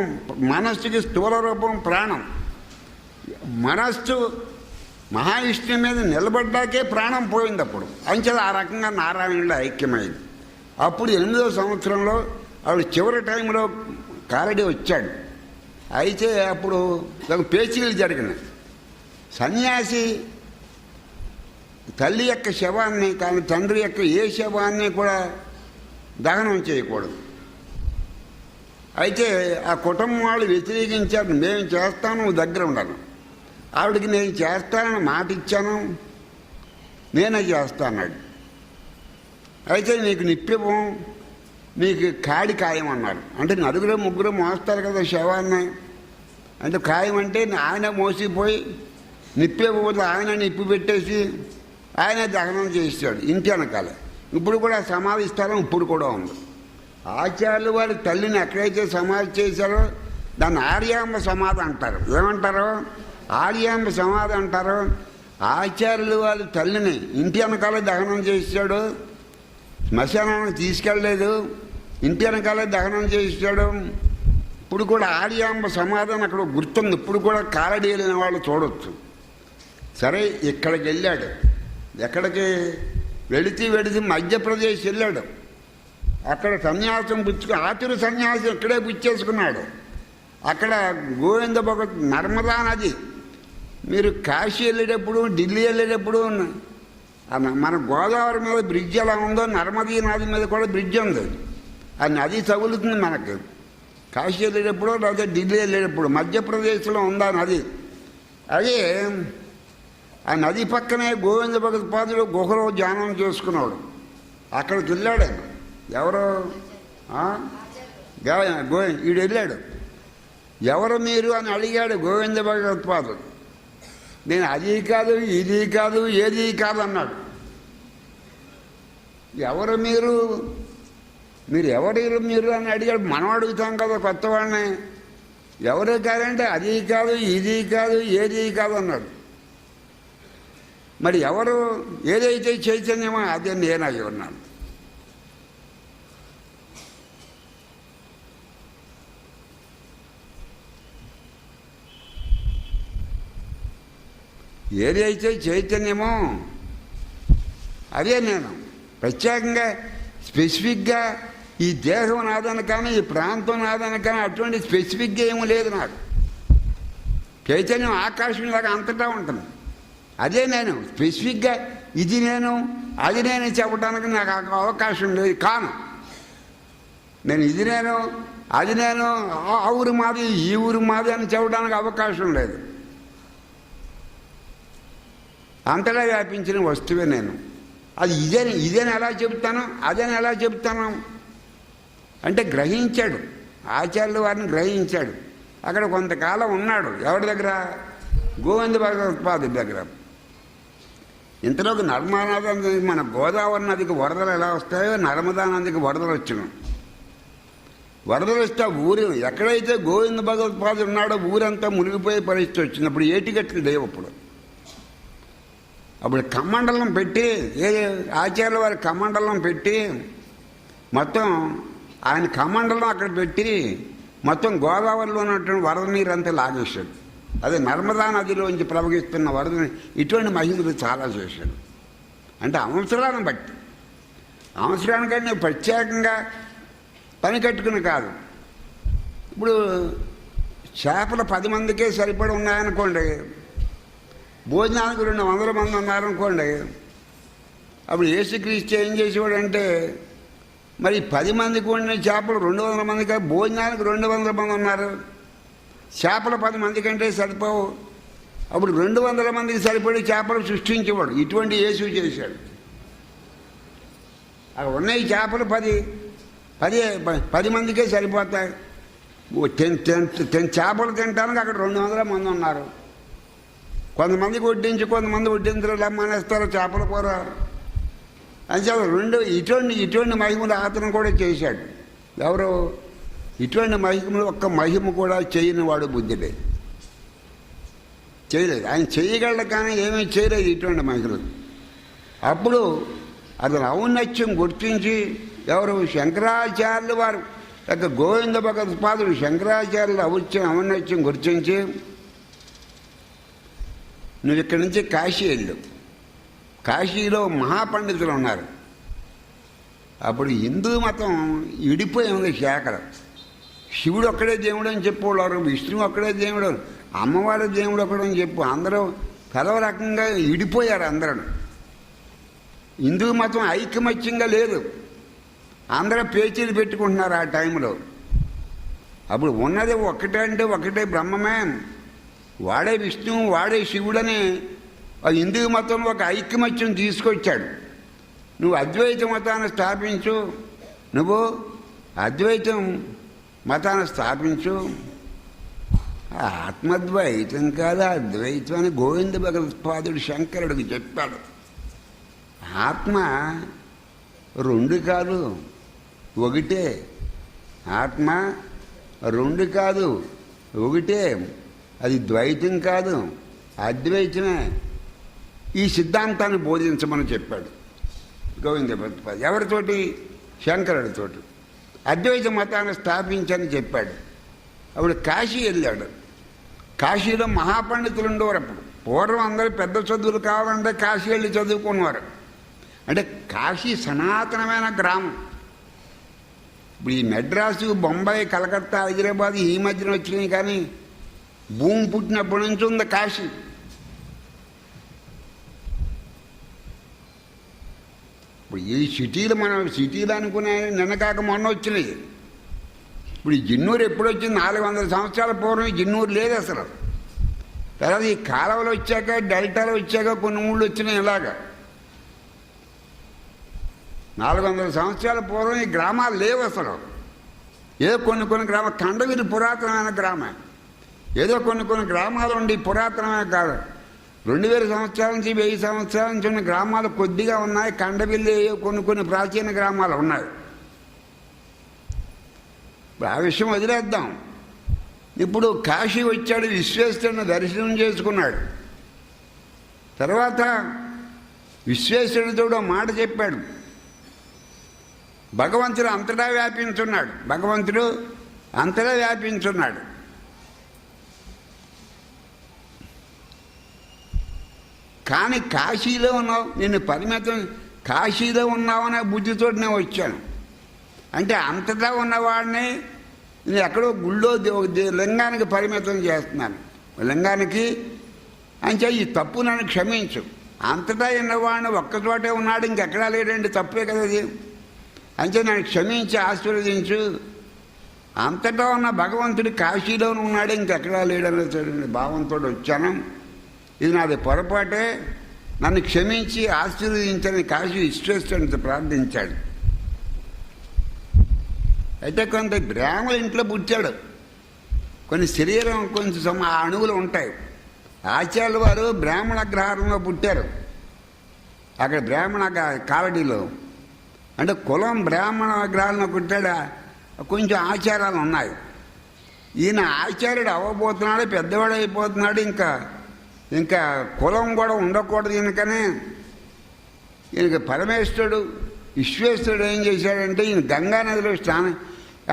మనస్సుకి స్థూల రూపం ప్రాణం. మనస్సు మహావిష్ణు మీద నిలబడ్డాకే ప్రాణం పోయింది. అప్పుడు అంచెలు ఆ రకంగా నారాయణుడు ఐక్యమైంది. అప్పుడు 8వ సంవత్సరంలో ఆవిడ చివరి టైంలో కారడి వచ్చాడు. అయితే అప్పుడు పేచీలు జరిగినాయి. సన్యాసి తల్లి యొక్క శవాన్ని కానీ తండ్రి యొక్క ఏ శవాన్ని కూడా దహనం చేయకూడదు. అయితే ఆ కుటుంబం వాళ్ళు వ్యతిరేకించారు. మేము చేస్తాను, నువ్వు దగ్గర ఉండాలి. ఆవిడకి నేను చేస్తానని మాట ఇచ్చాను, నేనే చేస్తాన్నాడు. అయితే నీకు నిప్పివ్వం, నీకు కాడి ఖాయం అన్నారు. అంటే 4-3 మోస్తారు కదా శవాన్ని. అంటే ఖాయం అంటే ఆయన మోసిపోయి నిప్పివ్వబోదు, ఆయన నిప్పు పెట్టేసి ఆయన దహనం చేస్తాడు ఇంటి వెనకాల. ఇప్పుడు కూడా సమాధి స్థలం ఇప్పుడు కూడా ఉంది. ఆచార్యులు వారి తల్లిని ఎక్కడైతే సమాధి చేశారో దాన్ని ఆర్యాంబ సమాధి అంటారు. ఏమంటారు? ఆర్యాంబ సమాధి అంటారు. ఆచార్యులు వాళ్ళ తల్లిని ఇంటి వెనకాలే దహనం చేశాడు, శ్మశానానికి తీసుకెళ్ళలేదు, ఇంటి వెనకాలే దహనం చేశాడు. ఇప్పుడు కూడా ఆర్యాంబ సమాధానం అక్కడ గుర్తుంది. ఇప్పుడు కూడా కాలడి వెళ్ళిన వాళ్ళు చూడవచ్చు. సరే, ఇక్కడికి వెళ్ళాడు. ఎక్కడికి వెళితే మధ్యప్రదేశ్ వెళ్ళాడు. అక్కడ సన్యాసం ఆతురు సన్యాసం ఇక్కడే పుచ్చేసుకున్నాడు. అక్కడ గోవింద భగవత్ నర్మదా నది, మీరు కాశీ వెళ్ళేటప్పుడు, ఢిల్లీ వెళ్ళేటప్పుడు మన గోదావరి మీద బ్రిడ్జ్ ఎలా ఉందో నర్మదీ నది మీద కూడా బ్రిడ్జ్ ఉంది. ఆ నది తగులుతుంది మనకి. కాశీ వెళ్ళేటప్పుడు లేదా ఢిల్లీ వెళ్ళేటప్పుడు మధ్యప్రదేశ్లో ఉందా నది. అదే ఆ నది పక్కనే గోవింద భగవత్పాదుడు గుహలో ధ్యానం చేసుకున్నాడు. అక్కడికి వెళ్ళాడు. ఎవరు? వీడు వెళ్ళాడు. ఎవరు మీరు అని అడిగాడు గోవింద భగవత్పాదుడు. నేను అది కాదు, ఇది కాదు, ఏది కాదు అన్నాడు. ఎవరు మీరు? మీరు అని అడిగాడు. మనం అడుగుతాం కదా కొత్త వాళ్ళని. ఎవరు కాదంటే అది కాదు, ఇది కాదు, ఏది కాదు అన్నాడు. మరి ఎవరు? ఏదైతే చైతన్యమో అదే నేనై ఉన్నాను. ఏదైతే చైతన్యమో అదే నేను. ప్రత్యేకంగా స్పెసిఫిక్గా ఈ దేహం నాదని కానీ, ఈ ప్రాంతం నాదని కానీ అటువంటి స్పెసిఫిక్గా ఏమీ లేదు నాకు. చైతన్యం ఆకాశంలాగా అంతటా ఉంటుంది. అదే నేను. స్పెసిఫిక్గా ఇది నేను, అది నేను చెప్పడానికి నాకు అవకాశం లేదు. కాను నేను ఇది నేను, అది నేను, ఆ ఊరు మాది, ఈ ఊరు మాది అని చెప్పడానికి అవకాశం లేదు. అంతటా వ్యాపించిన వస్తువే నేను. అది ఇదేని ఎలా చెబుతాను, అదేని ఎలా చెబుతాను అంటే గ్రహించాడు. ఆచార్యుల వారిని గ్రహించాడు. అక్కడ కొంతకాలం ఉన్నాడు. ఎవరి దగ్గర? గోవింద భగవత్పాదుడి దగ్గర. ఇంతలోకి నర్మదా నది, మన గోదావరి నదికి వరదలు ఎలా వస్తాయో నర్మదా నదికి వరదలు వచ్చినాయి. వరదలు వస్తే ఊరు ఎక్కడైతే గోవింద భగవత్పాదుడు ఉన్నాడో ఊరంతా మునిగిపోయే పరిస్థితి వచ్చింది. అప్పుడు ఏటిగట్లు లేవు. అప్పుడు కమండలం పెట్టి, ఆచార్యుల వారి కమండలం పెట్టి మొత్తం ఆయన కమండలం అక్కడ పెట్టి మొత్తం గోదావరిలో ఉన్నటువంటి వరద నీరు అంతా లాగేశాడు. అదే నర్మదా నదిలోంచి ప్రవహిస్తున్న వరదని. ఇటువంటి మహిళలు చాలా చేశాడు. అంటే అవసరాన్ని బట్టి, అవసరానికంటే ప్రత్యేకంగా పని కట్టుకుని కాదు. ఇప్పుడు చేపలు 10 మందికే సరిపడి ఉన్నాయనుకోండి, భోజనానికి 200 మంది ఉన్నారనుకోండి, అప్పుడు యేసుక్రీస్తు ఏం చేసేవాడంటే మరి 10 మందికి వండిన చేపలు 200 మందికి, భోజనానికి 200 మంది ఉన్నారు, చేపలు 10 మంది కంటే సరిపోవు. అప్పుడు 200 మందికి సరిపడి చేపలు సృష్టించేవాడు. ఇటువంటి యేసు చేశాడు. అక్కడ ఉన్నాయి చేపలు 10 మందికే సరిపోతాయి. 10 చేపలు తినడానికి అక్కడ 200 మంది ఉన్నారు. కొంతమందికి వడ్డించి కొంతమంది వడ్డించరు మానేస్తారు చేపల కూర అని చెప్పి ఇటువంటి మహిమలు అతను కూడా చేశాడు. ఎవరు? ఇటువంటి మహిమలు ఒక్క మహిమ కూడా చేయని వాడు బుద్ధుడే. చేయలేదు. ఆయన చేయగలడు కానీ ఏమీ చేయలేదు ఇటువంటి మహిమలు. అప్పుడు అతను ఔన్నత్యం గుర్తించి ఎవరు? శంకరాచార్యులు వారు యొక్క గోవింద భగవత్పాదుడు శంకరాచార్యులు ఔన్నత్యం గుర్తించి నువ్వు ఇక్కడి నుంచి కాశీ వెళ్ళు. కాశీలో మహాపండితులు ఉన్నారు. అప్పుడు హిందూ మతం విడిపోయి ఉంది శాఖలు. శివుడు ఒక్కడే దేవుడు అని చెప్పేవాళ్ళు, విష్ణువు ఒక్కడే దేవుడు, అమ్మవారి దేవుడు ఒక్కడని చెప్పు అందరూ పదవ రకంగా విడిపోయారు. అందరూ హిందూ మతం ఐకమత్యంగా లేదు. అందరూ పేచీలు పెట్టుకుంటున్నారు ఆ టైంలో. అప్పుడు ఉన్నది ఒక్కటే అంటే ఒకటే బ్రహ్మమే, వాడే విష్ణువు, వాడే శివుడని హిందూ మతంలో ఒక ఐకమత్యం తీసుకొచ్చాడు. నువ్వు అద్వైత మతాన్ని స్థాపించు, నువ్వు అద్వైతం మతాన్ని స్థాపించు. ఆత్మద్వైతం కాదు అద్వైతం అని గోవింద భగవత్పాదుడు శంకరుడికి చెప్పాడు. ఆత్మ 2 కాదు, ఒకటే. ఆత్మ 2 కాదు, ఒకటే, అది ద్వైతం కాదు, అద్వైతమే. ఈ సిద్ధాంతాన్ని బోధించమని చెప్పాడు గోవింద ప్రతిపాద. ఎవరితోటి? శంకరుడితోటి. అద్వైత మతాన్ని స్థాపించని చెప్పాడు. అప్పుడు కాశీ వెళ్ళాడు. కాశీలో మహాపండితులు ఉండేవారు. అప్పుడు పూర్వం అందరూ పెద్ద చదువులు కావాలంటే కాశీ వెళ్ళి చదువుకునేవారు. అంటే కాశీ సనాతనమైన గ్రామం. ఇప్పుడు ఈ మెడ్రాసు, బొంబాయి, కలకత్తా, హైదరాబాద్ ఈ మధ్యన వచ్చినాయి, కానీ భూమి పుట్టినప్పటి నుంచి ఉంది కాశీ. ఇప్పుడు ఈ సిటీలు మనం సిటీలు అనుకునే నిన్నకాక మొన్న వచ్చినాయి. ఇప్పుడు ఈ జిన్నూరు ఎప్పుడు వచ్చింది? 400 సంవత్సరాల పూర్వం జిన్నూరు లేదు అసలు. తర్వాత ఈ కాలువలు వచ్చాక, డెల్టాలు వచ్చాక కొన్ని ఊళ్ళు వచ్చినాయి. ఇలాగా 400 సంవత్సరాల పూర్వం ఈ గ్రామాలు లేవు అసలు. ఏదో కొన్ని గ్రామాలు, కండగిరి పురాతనమైన గ్రామం. ఏదో కొన్ని గ్రామాలు ఉండి పురాతనమైన కాదు. 2000 సంవత్సరాల నుంచి 1000 సంవత్సరాల నుంచి ఉన్న గ్రామాలు కొద్దిగా ఉన్నాయి. కండవిల్లి కొన్ని ప్రాచీన గ్రామాలు ఉన్నాయి. ఆ విషయం వదిలేద్దాం. ఇప్పుడు కాశీ వచ్చాడు, విశ్వేశ్వరుని దర్శనం చేసుకున్నాడు. తర్వాత విశ్వేశ్వరుడితో మాట చెప్పాడు. భగవంతుడు అంతటా వ్యాపించున్నాడు. భగవంతుడు అంతటా వ్యాపించున్నాడు. కానీ కాశీలో ఉన్నావు, నిన్ను పరిమితం, కాశీలో ఉన్నావనే బుద్ధితో నేను వచ్చాను. అంటే అంతటా ఉన్నవాడిని నేను ఎక్కడో గుళ్ళో లింగానికి పరిమితం చేస్తున్నాను. లింగానికి అంటే ఈ తప్పు నన్ను క్షమించు. అంతటా ఉన్నవాడిని ఒక్కచోటే ఉన్నాడు, ఇంకెక్కడా లేడండి, తప్పే కదా అది. అంటే నన్ను క్షమించి ఆశీర్వదించు. అంతటా ఉన్న భగవంతుడు కాశీలోనే ఉన్నాడు, ఇంకెక్కడా లేడని భావంతో వచ్చాను. ఇది నాది పొరపాటే, నన్ను క్షమించి ఆశీర్వదించని కాశీ విశ్వేశ్వరునితో ప్రార్థించాడు. అయితే కొంత బ్రాహ్మణ ఇంట్లో పుట్టాడు. కొన్ని శరీరం కొంచెం ఆ అణువులు ఉంటాయి. ఆచార్యుల వారు బ్రాహ్మణ అగ్రహారంలో పుట్టారు. అక్కడ బ్రాహ్మణ కాలడీలో, అంటే కులం బ్రాహ్మణ అగ్రహారంలో పుట్టాడు. కొంచెం ఆచారాలు ఉన్నాయి. ఈయన ఆచార్యుడు అవ్వబోతున్నాడు, పెద్దవాడు అయిపోతున్నాడు. ఇంకా కులం కూడా ఉండకూడదు ఈయనకనే. ఈయనకి పరమేశ్వరుడు విశ్వేశ్వరుడు ఏం చేశాడంటే, ఈయన గంగా నదిలో స్నానం,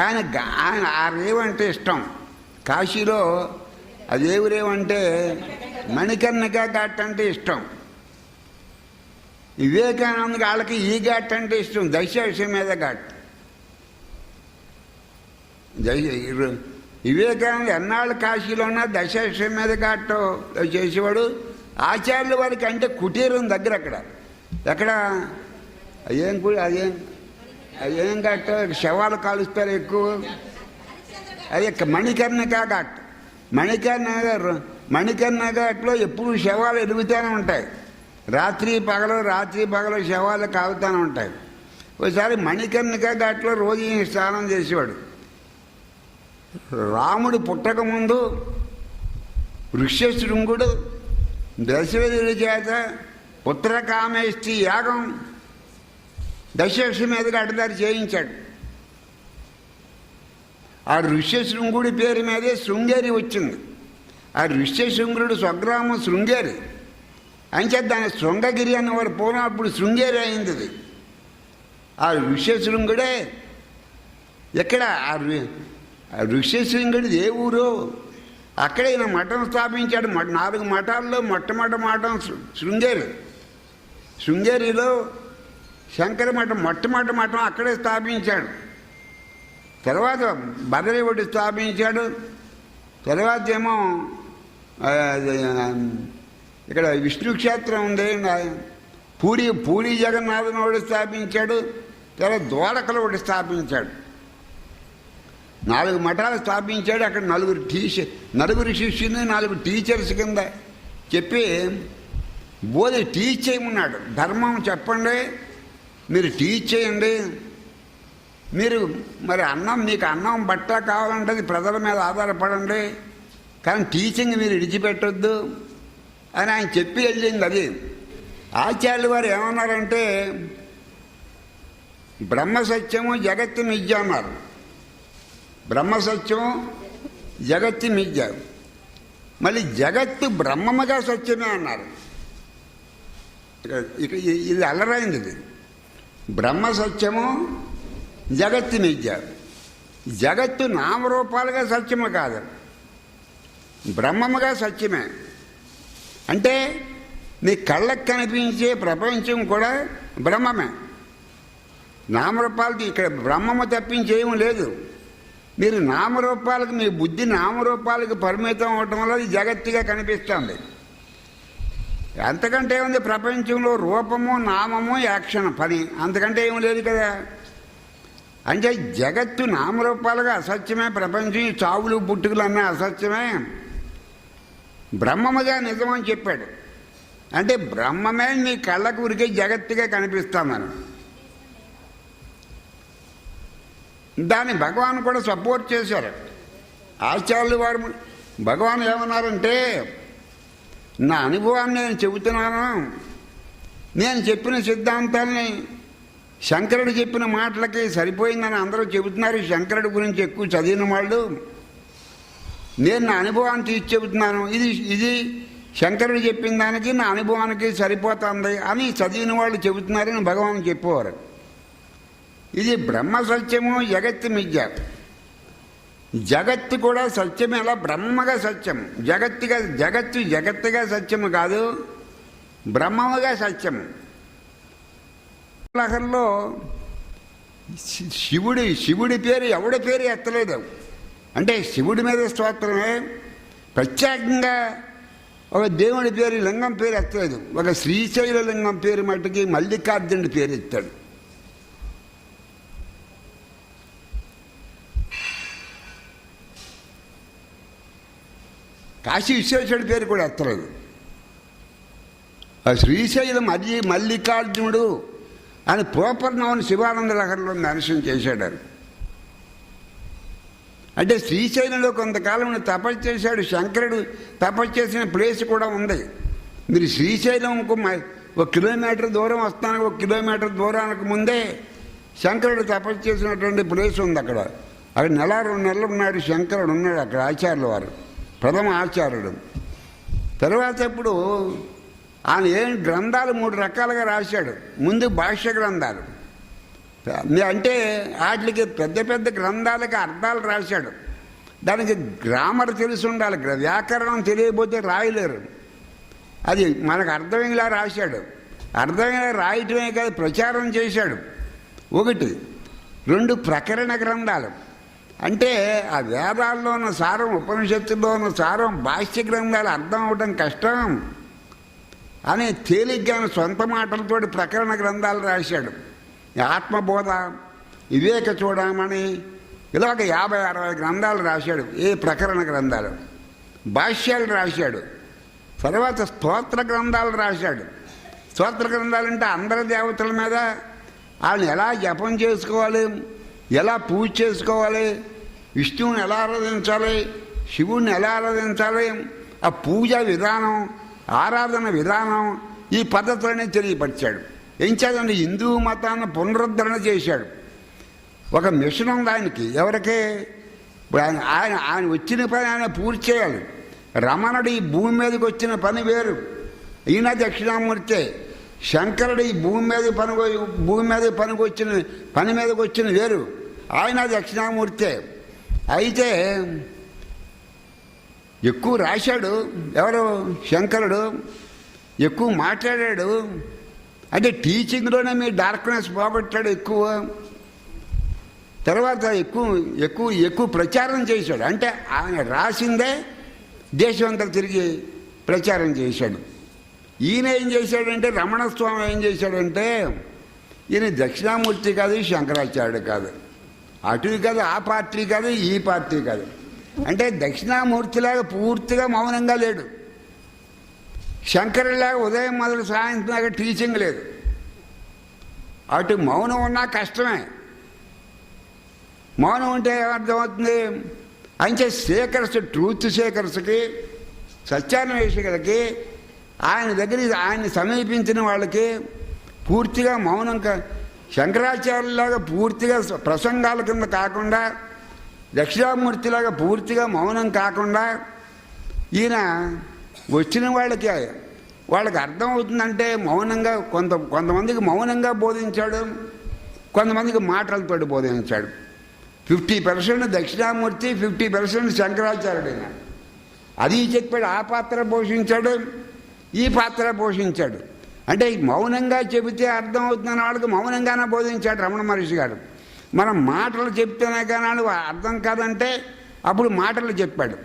ఆయన ఆ రేవు అంటే ఇష్టం. కాశీలో అదేవి రేవు అంటే మణికర్ణిక ఘాట్ అంటే ఇష్టం. వివేకానంద వాళ్ళకి ఈ ఘాట్ అంటే ఇష్టం, దశాశ్వమేధ ఘాట్. వివేకానంద ఎన్నాళ్ళు కాశీలో ఉన్న దశాశ్వమేధ ఘాట్ చేసేవాడు. ఆచార్యుల వారికి అంటే కుటీరం దగ్గర, ఎక్కడ అదేం ఘాట్, శవాలు కాలుస్తారు ఎక్కువ. అదే మణికర్ణిక ఘాట్. మణికర్ణ ఘాట్లో ఎప్పుడు శవాలు ఎదుగుతూనే ఉంటాయి. రాత్రి పగలు శవాలు కాలుతూనే ఉంటాయి. ఒకసారి మణికర్ణిక ఘాట్లో రోజు స్నానం చేసేవాడు. రాముడు పుట్టకముందు ఋష్యశృంగుడు దశరథుడి చేత పుత్రకామేష్టి యాగం దశాశ్వమేధ ఘాట్ దగ్గర చేయించాడు. ఆ ఋష్యశృంగుడి పేరు మీదే శృంగేరి వచ్చింది. ఆ ఋష్యశృంగుడు స్వగ్రామం శృంగేరి అంచేత దాని శృంగగిరి అన్నవాడు పూర్వం, అప్పుడు శృంగేరి అయింది అది. ఆ ఋష్యశృంగుడే ఎక్కడ, ఆ ఋష్యశృంగుడి ఏ ఊరు, అక్కడే ఈయన మఠం స్థాపించాడు. 4 మఠాల్లో మొట్టమొదటి మఠం శృంగేరిలో శంకర మఠం, మొట్టమొదటి మఠం అక్కడే స్థాపించాడు. తర్వాత బదరీవుడి స్థాపించాడు. తర్వాత ఏమో ఇక్కడ విష్ణు క్షేత్రం ఉంది, పూరి జగన్నాథుని ఒకటి స్థాపించాడు. తర్వాత ద్వారకలో ఒకటి స్థాపించాడు. 4 మఠాలు స్థాపించాడు. అక్కడ 4 శిష్యుని 4 టీచర్స్ కింద చెప్పి టీచ్ చేయమన్నాడు. ధర్మం చెప్పండి, మీరు టీచ్ చేయండి. మీరు మరి మీకు అన్నం బట్ట కావాలంటే అది ప్రజల మీద ఆధారపడండి, కానీ టీచింగ్ మీరు విడిచిపెట్టొద్దు అని ఆయన చెప్పి వెళ్ళింది. అది ఆచార్యుల వారు ఏమన్నారంటే, బ్రహ్మసత్యము జగత్తు మిథ్య అన్నారు. బ్రహ్మసత్యం జగత్తు మిథ్య. మళ్ళీ జగత్తు బ్రహ్మముగా సత్యమే అన్నారు. ఇక ఇది అల్లరైంది. ఇది బ్రహ్మ సత్యము, జగత్తు మిథ్య. జగత్తు నామరూపాలుగా సత్యము కాదు, బ్రహ్మముగా సత్యమే. అంటే నీ కళ్ళకు కనిపించే ప్రపంచం కూడా బ్రహ్మమే. నామరూపాలకి ఇక్కడ బ్రహ్మము తప్పించేయము లేదు. మీరు నామరూపాలకు, మీ బుద్ధి నామరూపాలకు పరిమితం అవటం వల్ల అది జగత్తుగా కనిపిస్తుంది. అంతకంటే ఏముంది ప్రపంచంలో? రూపము, నామము, యాక్షన్, పని, అంతకంటే ఏమి లేదు కదా. అంటే జగత్తు నామరూపాలుగా అసత్యమే. ప్రపంచం చావులు పుట్టుకలు అన్నీ అసత్యమే. బ్రహ్మముగా నిజమని చెప్పాడు. అంటే బ్రహ్మమే నీ కళ్ళకు ఉరికే జగత్తుగా కనిపిస్తామని. దాన్ని భగవాన్ కూడా సపోర్ట్ చేశారు. ఆచార్యులు వారు భగవాన్ ఏమన్నారంటే, నా అనుభవాన్ని నేను చెబుతున్నాను, నేను చెప్పిన సిద్ధాంతాన్ని శంకరుడు చెప్పిన మాటలకి సరిపోయిందని అందరూ చెబుతున్నారు. శంకరుడి గురించి ఎక్కువ చదివిన వాళ్ళు. నేను నా అనుభవాన్ని తీసి చెబుతున్నాను, ఇది శంకరుడు చెప్పిన దానికి నా అనుభవానికి సరిపోతుంది అని చదివిన వాళ్ళు చెబుతున్నారని భగవాన్ చెప్పేవారు. ఇది బ్రహ్మ సత్యము, జగత్తు మిథ్య. జగత్తు కూడా సత్యమే, అలా బ్రహ్మగా సత్యం. జగత్తుగా సత్యము కాదు, బ్రహ్మముగా సత్యము. లహరిలో శివుడి పేరు ఎవడి పేరు ఎత్తలేదు. అంటే శివుడి మీద స్తోత్రమే, ప్రత్యేకంగా ఒక దేవుడి పేరు, లింగం పేరు ఎత్తలేదు. ఒక శ్రీశైల లింగం పేరు మట్టుకి మల్లికార్జునుడి పేరు ఎత్తాడు. కాశీ విశ్వేశ్వరుడి పేరు కూడా ఎత్తలేదు. ఆ శ్రీశైలం అది మల్లికార్జునుడు అని పోపర్నవని శివానంద లహరిలో మెన్షన్ చేశాడు. అంటే శ్రీశైలంలో కొంతకాలం తపస్సు చేశాడు. శంకరుడు తపస్సు చేసిన ప్లేస్ కూడా ఉంది. మీరు శ్రీశైలంకు 1 కిలోమీటర్ దూరం వస్తాను, 1 కిలోమీటర్ దూరానికి ముందే శంకరుడు తపస్సు చేసినటువంటి ప్లేస్ ఉంది. అక్కడ 2 నెలలు ఉన్నాడు శంకరుడు, ఉన్నాడు అక్కడ. ఆచార్యుల వారు ప్రథమ ఆచార్యుడు. తర్వాత ఇప్పుడు ఆయన ఏం గ్రంథాలు 3 రకాలుగా రాశాడు. ముందు భాష్య గ్రంథాలు, అంటే వాటికి పెద్ద పెద్ద గ్రంథాలకి అర్థాలు రాశాడు. దానికి గ్రామర్ తెలిసి ఉండాలి, వ్యాకరణం తెలియకపోతే రాయలేరు. అది మనకు అర్థమయ్యేలా రాశాడు. అర్థమయ్యేలా రాయటమే కాదు, ప్రచారం చేశాడు. 1, 2 ప్రకరణ గ్రంథాలు. అంటే ఆ వేదాల్లో ఉన్న సారం, ఉపనిషత్తుల్లో ఉన్న సారం భాష్య గ్రంథాలు అర్థం అవడం కష్టం అని తేలిగ్గా సొంత మాటలతో ప్రకరణ గ్రంథాలు రాశాడు. ఆత్మబోధ, వివేక చూడమని ఇలా ఒక 50-60 గ్రంథాలు రాశాడు. ఏ ప్రకరణ గ్రంథాలు, భాష్యాలు రాశాడు. తర్వాత స్తోత్ర గ్రంథాలు రాశాడు. స్తోత్ర గ్రంథాలు అంటే అందరి దేవతల మీద వాళ్ళని ఎలా జపం చేసుకోవాలి, ఎలా పూజ చేసుకోవాలి, విష్ణువుని ఎలా ఆరాధించాలి, శివుణ్ణి ఎలా ఆరాధించాలి, ఆ పూజా విధానం, ఆరాధన విధానం, ఈ పద్ధతులనే తెలియపరిచాడు. ఏం చేద్దండి, హిందూ మతాన్ని పునరుద్ధరణ చేశాడు. ఒక మిషన్ ఉంది ఆయనకి. ఎవరికి? ఇప్పుడు ఆయన వచ్చిన పని ఆయన పూర్తి చేయాలి. రమణుడు ఈ భూమి మీదకి వచ్చిన పని వేరు, ఈయన దక్షిణామూర్తే. శంకరుడు ఈ భూమి మీద పని మీదకి వచ్చిన వేరు, ఆయన దక్షిణామూర్తే. అయితే ఎక్కువ రాశాడు ఎవరు? శంకరుడు. ఎక్కువ మాట్లాడాడు. అంటే టీచింగ్లోనే మీ డార్క్నెస్ పోగొట్టాడు ఎక్కువ. తర్వాత ఎక్కువ ప్రచారం చేశాడు. అంటే ఆయన రాసిందే దేశం అంతా తిరిగి ప్రచారం చేశాడు. ఈయన ఏం చేశాడంటే, రమణస్వామి ఏం చేశాడంటే, ఈయన దక్షిణామూర్తి కాదు, శంకరాచార్యుడు కాదు, అటు కాదు, ఆ పార్టీ కాదు, ఈ పార్టీ కాదు. అంటే దక్షిణామూర్తిలాగా పూర్తిగా మౌనంగా లేడు. శంకరులాగా ఉదయం మొదలు సాయంత్రం దాకా టీచింగ్ లేదు. అటు మౌనం ఉన్నా కష్టమే. మౌనం ఉంటే ఏమర్థమవుతుంది? అంటే సేకర్స్, ట్రూత్ సేకర్స్కి, సత్యాన్వేషకులకి, ఆయన సమీపించిన వాళ్ళకి పూర్తిగా మౌనం. శంకరాచార్యులాగా పూర్తిగా ప్రసంగాల కింద కాకుండా దక్షిణామూర్తిలాగా పూర్తిగా మౌనం కాకుండా ఈయన వచ్చిన వాళ్ళకి అర్థమవుతుందంటే మౌనంగా కొంతమందికి మౌనంగా బోధించాడు, కొంతమందికి మాటలతో బోధించాడు. 50% దక్షిణామూర్తి, 50% శంకరాచార్యుడు. ఆయన అది చెప్పాడు, ఆ పాత్ర పోషించాడు, ఈ పాత్ర పోషించాడు. అంటే మౌనంగా చెబితే అర్థమవుతుందని వాళ్ళకి మౌనంగానే బోధించాడు రమణ మహర్షి గారు. మనం మాటలు చెప్తేనే కానీ అర్థం కాదంటే అప్పుడు మాటలు చెప్పాడు.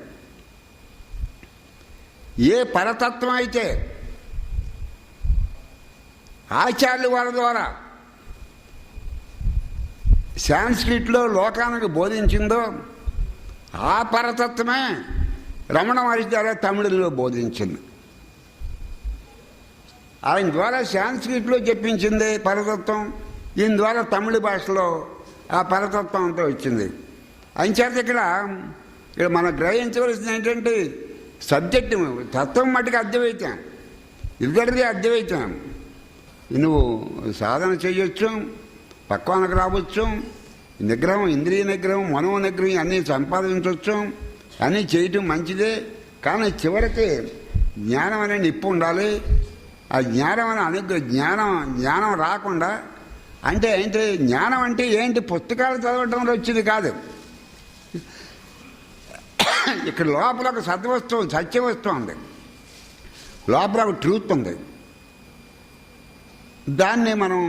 ఏ పరతత్వం అయితే ఆచార్యుల వారి ద్వారా సాంస్క్రిట్లో లోకానికి బోధించిందో ఆ పరతత్వమే రమణ మహర్షి ద్వారా తమిళంలో బోధించింది. ఆయన ద్వారా సాంస్క్రిట్లో చెప్పించింది పరతత్వం, ఈయన ద్వారా తమిళ భాషలో ఆ పరతత్వం అంతా వచ్చింది. అంచేత ఇక్కడ మనం గ్రహించవలసింది ఏంటంటే సబ్జెక్టు తత్వం మటుకు అద్వైతం, ఇద్దరిది అద్వైతం. నువ్వు సాధన చేయొచ్చు, పక్వానికి రావచ్చు, నిగ్రహం, ఇంద్రియ నిగ్రహం, మనో నిగ్రహం అన్నీ సంపాదించవచ్చు, అన్నీ చేయటం మంచిదే. కానీ చివరికి జ్ఞానం అనే నిప్పు ఉండాలి. ఆ జ్ఞానం అనే జ్ఞానం రాకుండా అంటే ఏంటి? జ్ఞానం అంటే ఏంటి? పుస్తకాలు చదవటంలో వచ్చింది కాదు. ఇక్కడ లోపల ఒక సత్వస్తువు, సత్యవస్తువు ఉంది, లోపల ఒక ట్రూత్ ఉంది. దాన్ని మనం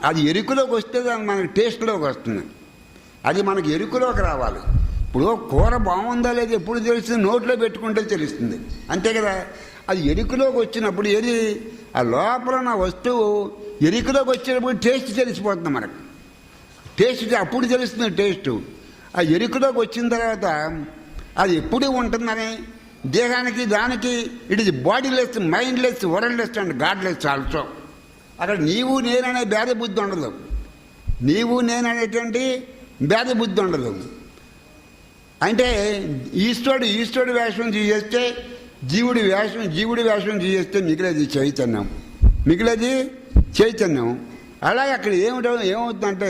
అది ఎరుకులోకి వస్తే దాన్ని మనకి టేస్ట్లోకి వస్తుంది. అది మనకి ఎరుకులోకి రావాలి. ఇప్పుడు కూర బాగుందా లేదా ఎప్పుడు తెలుస్తుంది? నోట్లో పెట్టుకుంటే తెలుస్తుంది, అంతే కదా. అది ఎరుకులోకి వచ్చినప్పుడు ఆ లోపల ఉన్న వస్తువు ఎరుకులోకి వచ్చినప్పుడు టేస్ట్ తెలిసిపోతుంది మనకు. టేస్ట్ అప్పుడు తెలుస్తుంది టేస్టు. ఆ ఎరుకులోకి వచ్చిన తర్వాత అది ఎప్పుడు ఉంటుందని దేహానికి దానికి it is bodiless, mindless, worldless and godless also. అక్కడ నీవు నేననే భేద బుద్ధి ఉండదు. నీవు నేననేటువంటి భేద బుద్ధి ఉండదు. అంటే ఈశ్వరుడు వేషం చేస్తే జీవుడి వేషం చేస్తే మిగిలేది చైతన్యం. అలాగే అక్కడ ఏమవుతుందంటే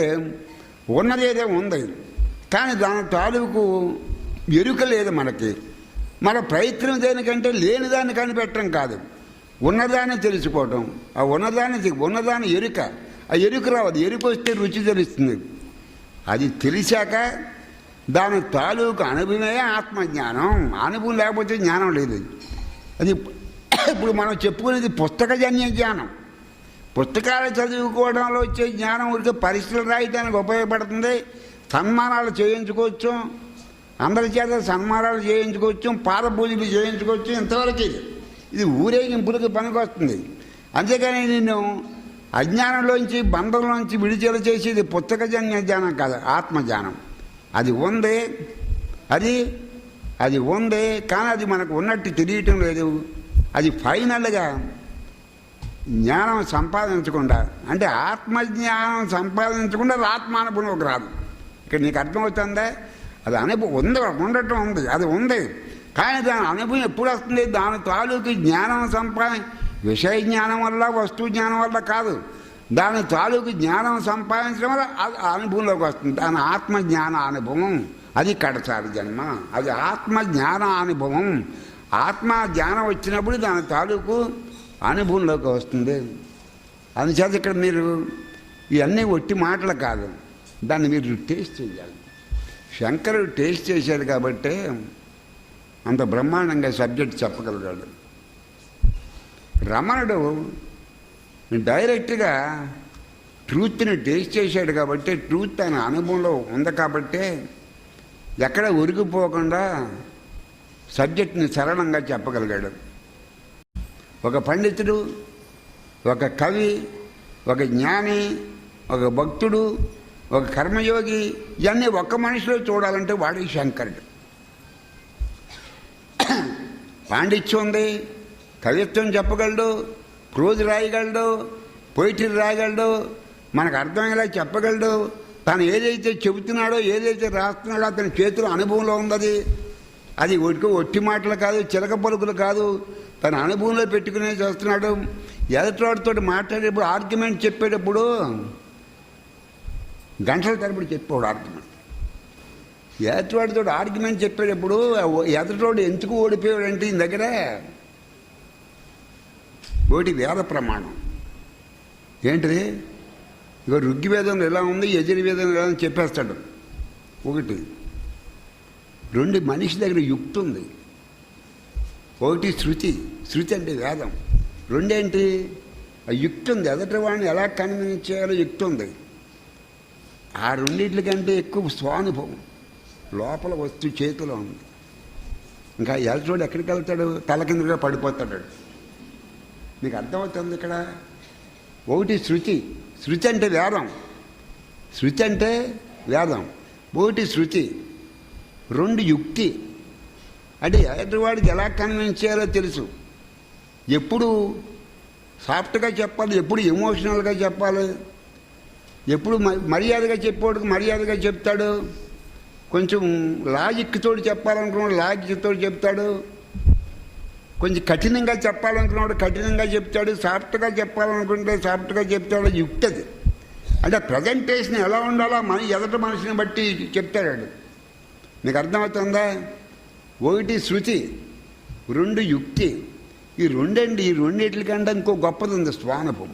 ఉన్నదేదో ఉంది, కానీ దాని తాలూకు ఎరుక లేదు మనకి. మన ప్రయత్నం దేనికంటే లేనిదాన్ని కనిపెట్టడం కాదు, ఉన్నదాన్ని తెలుసుకోవటం. ఆ ఉన్నదాన్ని ఎరుక, ఆ ఎరుక రావద్దు. ఎరుక వస్తే రుచి తెలుస్తుంది. అది తెలిసాక దాని తాలూకు అనుభవమే ఆత్మజ్ఞానం. అనుభవం లేకపోతే జ్ఞానం లేదు. అది ఇప్పుడు మనం చెప్పుకునేది పుస్తకజన్య జ్ఞానం. పుస్తకాలు చదువుకోవడంలో వచ్చే జ్ఞానం ఊరికే పరీక్షలు రాయడానికి ఉపయోగపడుతుంది. సన్మానాలు చేయించుకోవచ్చు, అందరి చేత సన్మానాలు చేయించుకోవచ్చు, పాదపూజలు చేయించుకోవచ్చు. ఇంతవరకు ఇది ఊరేగింపులకు పనికొస్తుంది. అంతేకాని నిన్ను అజ్ఞానంలోంచి, బంధంలోంచి విడుదల చేసేది పుస్తకజన్య జ్ఞానం కాదు, ఆత్మజ్ఞానం. అది ఉంది, అది ఉంది, కానీ అది మనకు ఉన్నట్టు తెలియటం లేదు. అది ఫైనల్గా జ్ఞానం సంపాదించకుండా, అంటే ఆత్మజ్ఞానం సంపాదించకుండా ఆత్మానుభవంలోకి రాదు. ఇక్కడ నీకు అర్థమవుతుందా? అది అనుభవం ఉండటం ఉంది, అది ఉంది. కానీ దాని అనుభవం ఎప్పుడు వస్తుంది? దాని తాలూకు జ్ఞానం విషయ జ్ఞానం వల్ల, వస్తు జ్ఞానం వల్ల కాదు. దాని తాలూకు జ్ఞానం సంపాదించడం వల్ల అది అనుభవంలోకి వస్తుంది. దాని ఆత్మజ్ఞాన అనుభవం, అది కడసారి జన్మ. అది ఆత్మజ్ఞాన అనుభవం. ఆత్మ జ్ఞానం వచ్చినప్పుడు దాని తాలూకు అనుభవంలోకి వస్తుంది. అందుచేత ఇక్కడ మీరు ఇవన్నీ ఒట్టి మాటలు కాదు, దాన్ని మీరు టేస్ట్ చేయాలి. శంకరుడు టేస్ట్ చేశాడు కాబట్టి అంత బ్రహ్మాండంగా సబ్జెక్ట్ చెప్పగలిగాడు. రమణుడు డైరెక్ట్గా ట్రూత్ని టేస్ట్ చేశాడు కాబట్టి, ట్రూత్ ఆయన అనుభవంలో ఉంది కాబట్టి ఎక్కడ ఉరిగిపోకుండా సబ్జెక్ట్ని సరళంగా చెప్పగలిగాడు. ఒక పండితుడు, ఒక కవి, ఒక జ్ఞాని, ఒక భక్తుడు, ఒక కర్మయోగి, ఇవన్నీ ఒక్క మనిషిలో చూడాలంటే వాడి శంకరుడు. పాండిత్యం ఉంది, కవిత్వం చెప్పగలడు, ప్రోజ్ రాయగలడు, పొయిటరీ రాయగలడు, మనకు అర్థమయ్యేలా చెప్పగలడు. తను ఏదైతే చెబుతున్నాడో, ఏదైతే రాస్తున్నాడో అతని చేతిలో అనుభవంలో ఉంది. అది ఒట్టి మాటలు కాదు, చిలక పలుకులు కాదు, తన అనుభవంలో పెట్టుకునే చేస్తున్నాడు. ఎదుటివాడితో మాట్లాడేటప్పుడు, ఆర్గ్యుమెంట్ చెప్పేటప్పుడు గంటల తరబడి చెప్పేవాడు ఆర్గ్యుమెంట్. ఎదుటివాడితో ఆర్గ్యుమెంట్ చెప్పేటప్పుడు ఎదుటివాడు ఎందుకు ఓడిపోయాడు అంటే ఈయన దగ్గర ఒకటి వేద ప్రమాణం ఏంటిది, ఇక ఋగ్వేదంలో ఎలా ఉంది, యజుర్వేదంలో ఎలా ఉంది చెప్పేస్తాడు. ఒకటి. రెండు, మనిషి దగ్గర యుక్తి ఉంది. ఒకటి శృతి, శృతి అంటే వేదం. రెండేంటి, ఆ యుక్తి ఉంది. ఎదటి వాడిని ఎలా కన్విన్స్ చేయాలో యుక్తి ఉంది. ఆ రెండింటికంటే ఎక్కువ స్వానుభవం లోపల వస్తు చేతిలో ఉంది. ఇంకా ఎలచోడు ఎక్కడికి వెళ్తాడు, తల కిందగా పడిపోతాడు. మీకు అర్థమవుతుంది ఇక్కడ. ఒకటి శృతి, శృతి అంటే వేదం, శృతి అంటే వేదం. ఒకటి శృతి. రెండు యుక్తి, అంటే ఎదుటివాడికి ఎలా కన్విన్స్ చేయాలో తెలుసు. ఎప్పుడు సాఫ్ట్గా చెప్పాలి, ఎప్పుడు ఎమోషనల్గా చెప్పాలి, ఎప్పుడు మర్యాదగా చెప్పేవాడికి మర్యాదగా చెప్తాడు, కొంచెం లాజిక్ తోటి చెప్పాలనుకున్నాడు లాజిక్ తోటి చెప్తాడు, కొంచెం కఠినంగా చెప్పాలనుకున్నాడు కఠినంగా చెప్తాడు, సాఫ్ట్గా చెప్పాలనుకుంటే సాఫ్ట్గా చెప్తాడు. యుక్తది అంటే ప్రజెంటేషన్ ఎలా ఉండాలో ఎదటి మనిషిని బట్టి చెప్తాడు. నీకు అర్థమవుతుందా. ఒకటి శృతి, రెండు యుక్తి. ఈ రెండండి, ఈ రెండింటికంటే ఇంకో గొప్పది ఉంది, స్వానుభవం.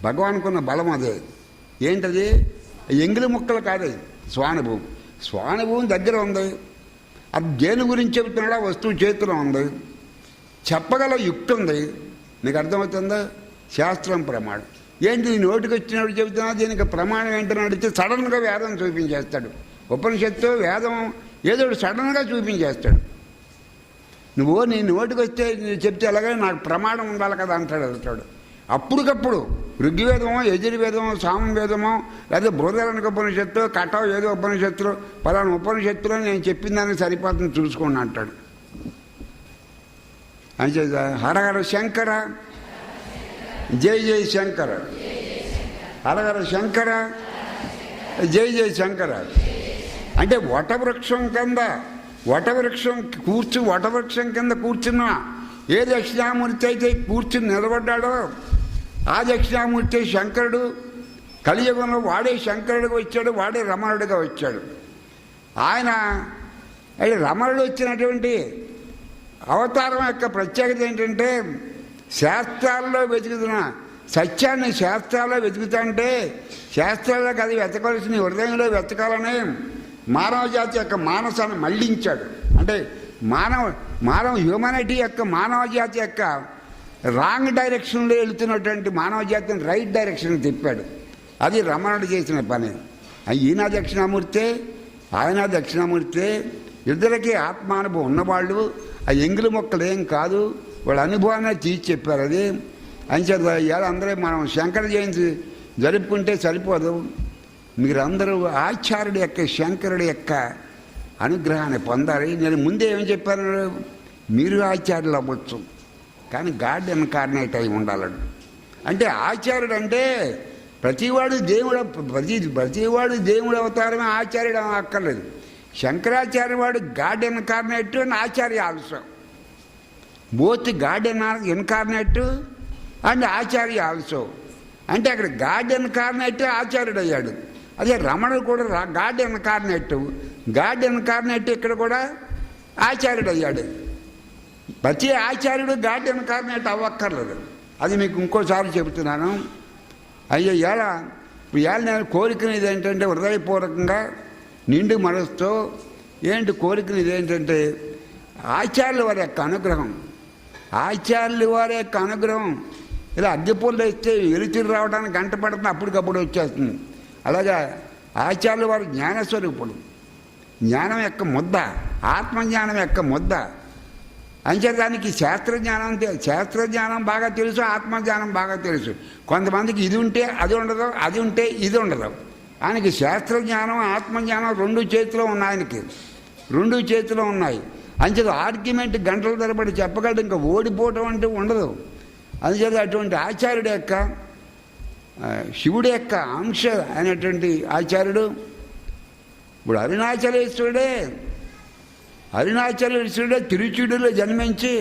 భగవానుకున్న బలం అదే. ఏంటది, ఎంగిలి ముక్కలు కాదు, స్వానుభవం. స్వానుభవం దగ్గర ఉంది. అది దేని గురించి చెబుతున్నాడో వస్తువు చేతిలో ఉంది, చెప్పగల యుక్తి ఉంది. నీకు అర్థమవుతుందా. శాస్త్రం ప్రమాణం ఏంటి, నోటికి వచ్చినప్పుడు చెబుతున్నా, దీనికి ప్రమాణం ఏంటని అడిగితే సడన్గా వేదం చూపించేస్తాడు. ఉపనిషత్తు వేదం ఏదో సడన్గా చూపించేస్తాడు. నువ్వు నీ నోటికి వస్తే చెప్తే ఎలాగైనా నాకు ప్రమాణం ఉండాలి కదా అంటాడు. అప్పటికప్పుడు ఋగ్వేదమో యజుర్వేదమో సామవేదమో లేదా బృహదారణ్యక ఉపనిషత్తు కటావు ఏదో ఉపనిషత్తులో పలానా ఉపనిషత్తులో నేను చెప్పిన దానికి సరిపోతుంది చూసుకోండి అంటాడు. అంటే హరహర శంకర జై జై శంకర, హరహర శంకర జై జై శంకర. అంటే వటవృక్షం కింద వటవృక్షం కింద కూర్చున్న ఏ దక్షిణామూర్తి అయితే కూర్చుని నిలబడ్డాడో ఆ దక్షిణామూర్తి శంకరుడు. కలియుగంలో వాడే శంకరుడిగా వచ్చాడు, వాడే రమణుడిగా వచ్చాడు. ఆయన రమణుడు వచ్చినటువంటి అవతారం యొక్క ప్రత్యేకత ఏంటంటే, శాస్త్రాల్లో వెతుకుతున్న సత్యాన్ని శాస్త్రాల్లో వెతుకుతుంటే శాస్త్రాల్లో అది వెతకాల్సిన హృదయంలో వెతకాలని మానవ జాతి యొక్క మానసాన్ని మళ్లించాడు. అంటే మానవ హ్యూమానిటీ యొక్క మానవ జాతి యొక్క రాంగ్ డైరెక్షన్లో వెళుతున్నటువంటి మానవ జాతిని రైట్ డైరెక్షన్ తిప్పాడు. అది రమణుడు చేసిన పని. ఈయన దక్షిణామూర్తే ఆయన దక్షిణామూర్తే, ఇద్దరికి ఆత్మానుభవం ఉన్నవాళ్ళు. ఆ ఎంగిలి మొక్కలు ఏం కాదు, వాళ్ళ అనుభవాన్ని తీసి చెప్పారు. అది అంచేత ఇవాళ అందరూ మనం శంకర జయంతి జరుపుకుంటే సరిపోదు. మీరందరూ ఆచార్యుడి యొక్క శంకరుడి యొక్క అనుగ్రహాన్ని పొందాలి. నేను ముందే ఏం చెప్పాను, మీరు ఆచార్యులు అవ్వచ్చు కానీ గాడ్ ఇన్కార్నేట్ అయి ఉండాలని. అంటే ఆచార్యుడు అంటే ప్రతివాడు దేవుడు అవతారమే ఆచార్యుడు అక్కర్లేదు. శంకరాచార్య వాడు God incarnate and Acharya also, both God incarnate and Acharya also. అంటే అక్కడ గాడ్ ఇన్కార్నేట్ ఆచార్యుడు అయ్యాడు. అదే రమణుడు కూడా గాడ్ ఇన్కార్నేట్ ఇక్కడ కూడా ఆచార్యుడు అయ్యాడు. ప్రతి ఆచార్యుడు గాడ్ ఇన్కార్నేట్ అవ్వక్కర్లేదు. అది మీకు ఇంకోసారి చెబుతున్నాను. అయ్యో ఇవాళ నేను కోరికనేది ఏంటంటే హృదయపూర్వకంగా నిండు మనసుతో ఏంటి కోరికనేది ఏంటంటే ఆచార్యుల వారి యొక్క అనుగ్రహం. ఇలా అద్దెపూలు వేస్తే వెలుతురు రావడానికి గంట పడుతుంది, అప్పటికప్పుడు వచ్చేస్తుంది. అలాగే ఆచార్యుల వారు జ్ఞానస్వరూపుడు, జ్ఞానం యొక్క ముద్ద, ఆత్మజ్ఞానం యొక్క ముద్ద. అంచేదానికి శాస్త్రజ్ఞానం బాగా తెలుసు, ఆత్మజ్ఞానం బాగా తెలుసు. కొంతమందికి ఇది ఉంటే అది ఉండదు, అది ఉంటే ఇది ఉండదు. ఆయనకి శాస్త్రజ్ఞానం ఆత్మజ్ఞానం రెండు చేతిలో ఉన్నాయి. ఆయనకి రెండు చేతిలో ఉన్నాయి. అంచేత ఆర్గ్యుమెంట్ గంటల తరబడి చెప్పగలడు, ఇంకా ఓడిపోవటం అంటే ఉండదు. అందుచేత అటువంటి ఆచార్యుడు యొక్క శివుడి యొక్క అంశ అయినటువంటి ఆచార్యుడు ఇప్పుడు అరుణాచలేశ్వరుడే తిరుచూడిలో జన్మించి,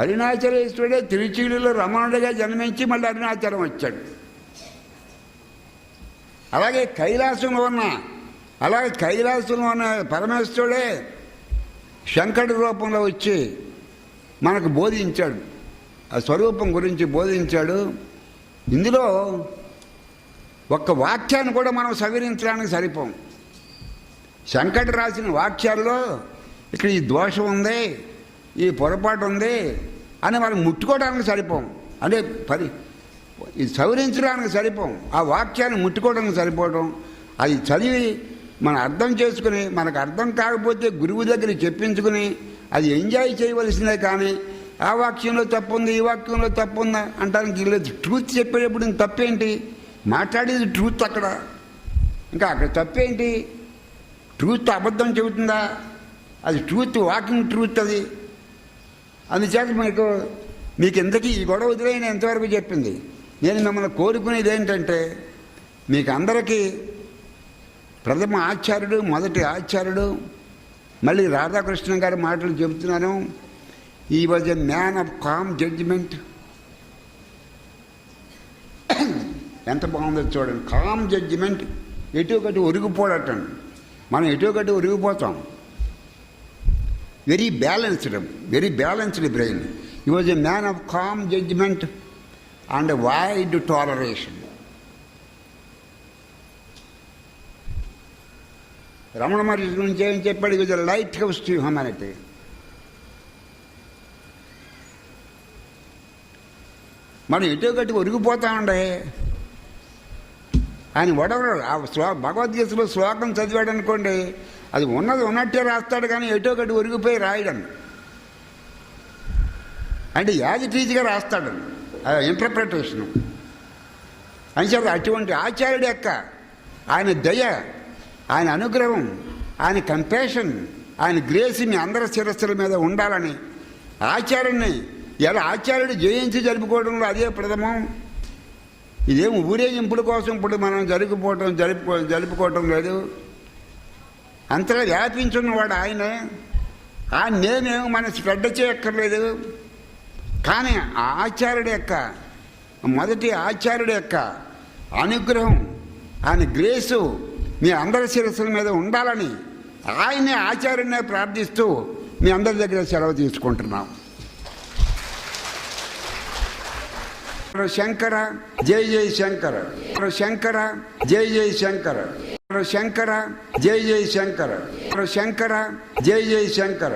అరుణాచలేశ్వరుడే తిరుచూడిలో రమణుడిగా జన్మించి మళ్ళీ అరుణాచలం వచ్చాడు. అలాగే కైలాసంలో ఉన్న అలాగే కైలాసంలో ఉన్న పరమేశ్వరుడే శంకరుడి రూపంలో వచ్చి మనకు బోధించాడు, ఆ స్వరూపం గురించి బోధించాడు. ఇందులో ఒక్క వాక్యాన్ని కూడా మనం సవరించడానికి సరిపోం. శంకరుడు రాసిన వాక్యాల్లో ఇక్కడ ఈ దోషం ఉంది, ఈ పొరపాటు ఉంది అని మనం ముట్టుకోవడానికి సరిపోం. అంటే ఇది సవరించడానికి సరిపోం. ఆ వాక్యాన్ని ముట్టుకోవడానికి సరిపోవడం, అది చదివి మనం అర్థం చేసుకుని, మనకు అర్థం కాకపోతే గురువు దగ్గర చెప్పించుకుని అది ఎంజాయ్ చేయవలసిందే. కానీ ఆ వాక్యంలో తప్పు ఉంది, ఈ వాక్యంలో తప్పు ఉందా అంటానికి లేదు. ట్రూత్ చెప్పేటప్పుడు తప్పేంటి? మాట్లాడేది ట్రూత్ అక్కడ, ఇంకా అక్కడ తప్పేంటి? ట్రూత్ అబద్ధం చెబుతుందా? అది ట్రూత్, వాకింగ్ ట్రూత్ అది. అందుచేత మీకు ఇంతకీ ఈ గొడవ వదిలేని ఎంతవరకు చెప్పింది. నేను మిమ్మల్ని కోరుకునేది ఏంటంటే, మీకు అందరికీ ప్రథమ ఆచార్యుడు, మొదటి ఆచార్యుడు, మళ్ళీ రాధాకృష్ణ గారి మాటలు చెబుతున్నాను. He was a man of calm judgement. ఎంత బాగుందో చూడండి. కామ్ జడ్జిమెంట్, ఎటు ఒకటి ఒరిగిపోవటండి. మనం ఎటు ఒకటి ఒరిగిపోతాం. Very balanced brain. He was a man of calm judgement and wide toleration. Ramana Maharshi గురించి ఏం చెప్పాడు? ఇది లైట్ హౌస్ టు హ్యూమానిటీ. మనం ఎటో గట్టి ఒరిగిపోతామండే. ఆయన వడవడు. ఆ భగవద్గీతలో శ్లోకం చదివాడు అనుకోండి, అది ఉన్నది ఉన్నట్టే రాస్తాడు, కానీ ఎటో గట్టి ఒరిగిపోయి రాయడం అంటే యాజ్ ఇట్ ఈజ్గా రాస్తాడు. ఇంటర్ప్రిటేషను అని అటువంటి ఆచార్యుడు యొక్క ఆయన దయ, ఆయన అనుగ్రహం, ఆయన కంపాషన్, ఆయన గ్రేస్ మీ అందరి శిరస్సుల మీద ఉండాలని ఆచార్యుడిని ఎలా ఆచార్యుడు జయించి జరుపుకోవడంలో అదే ప్రథమం. ఇదేం ఊరేగింపుల కోసం ఇప్పుడు మనం జరుపుకోవటం లేదు. అంతలా వ్యాపించున్నవాడు ఆయనే. నేనేమో మన శ్రద్ధ చేయక్కర్లేదు. కానీ ఆ ఆచార్యుడి యొక్క, మొదటి ఆచార్యుడి యొక్క అనుగ్రహం, ఆయన గ్రేసు మీ అందరి శిరస్సుల మీద ఉండాలని ఆయనే ఆచార్యుడినే ప్రార్థిస్తూ మీ అందరి దగ్గర సెలవు తీసుకుంటున్నాం. శంకర జై జై శంకర, శంకర జై జై శంకర, శంకర జై జై శంకర, శంకర జై జై శంకర.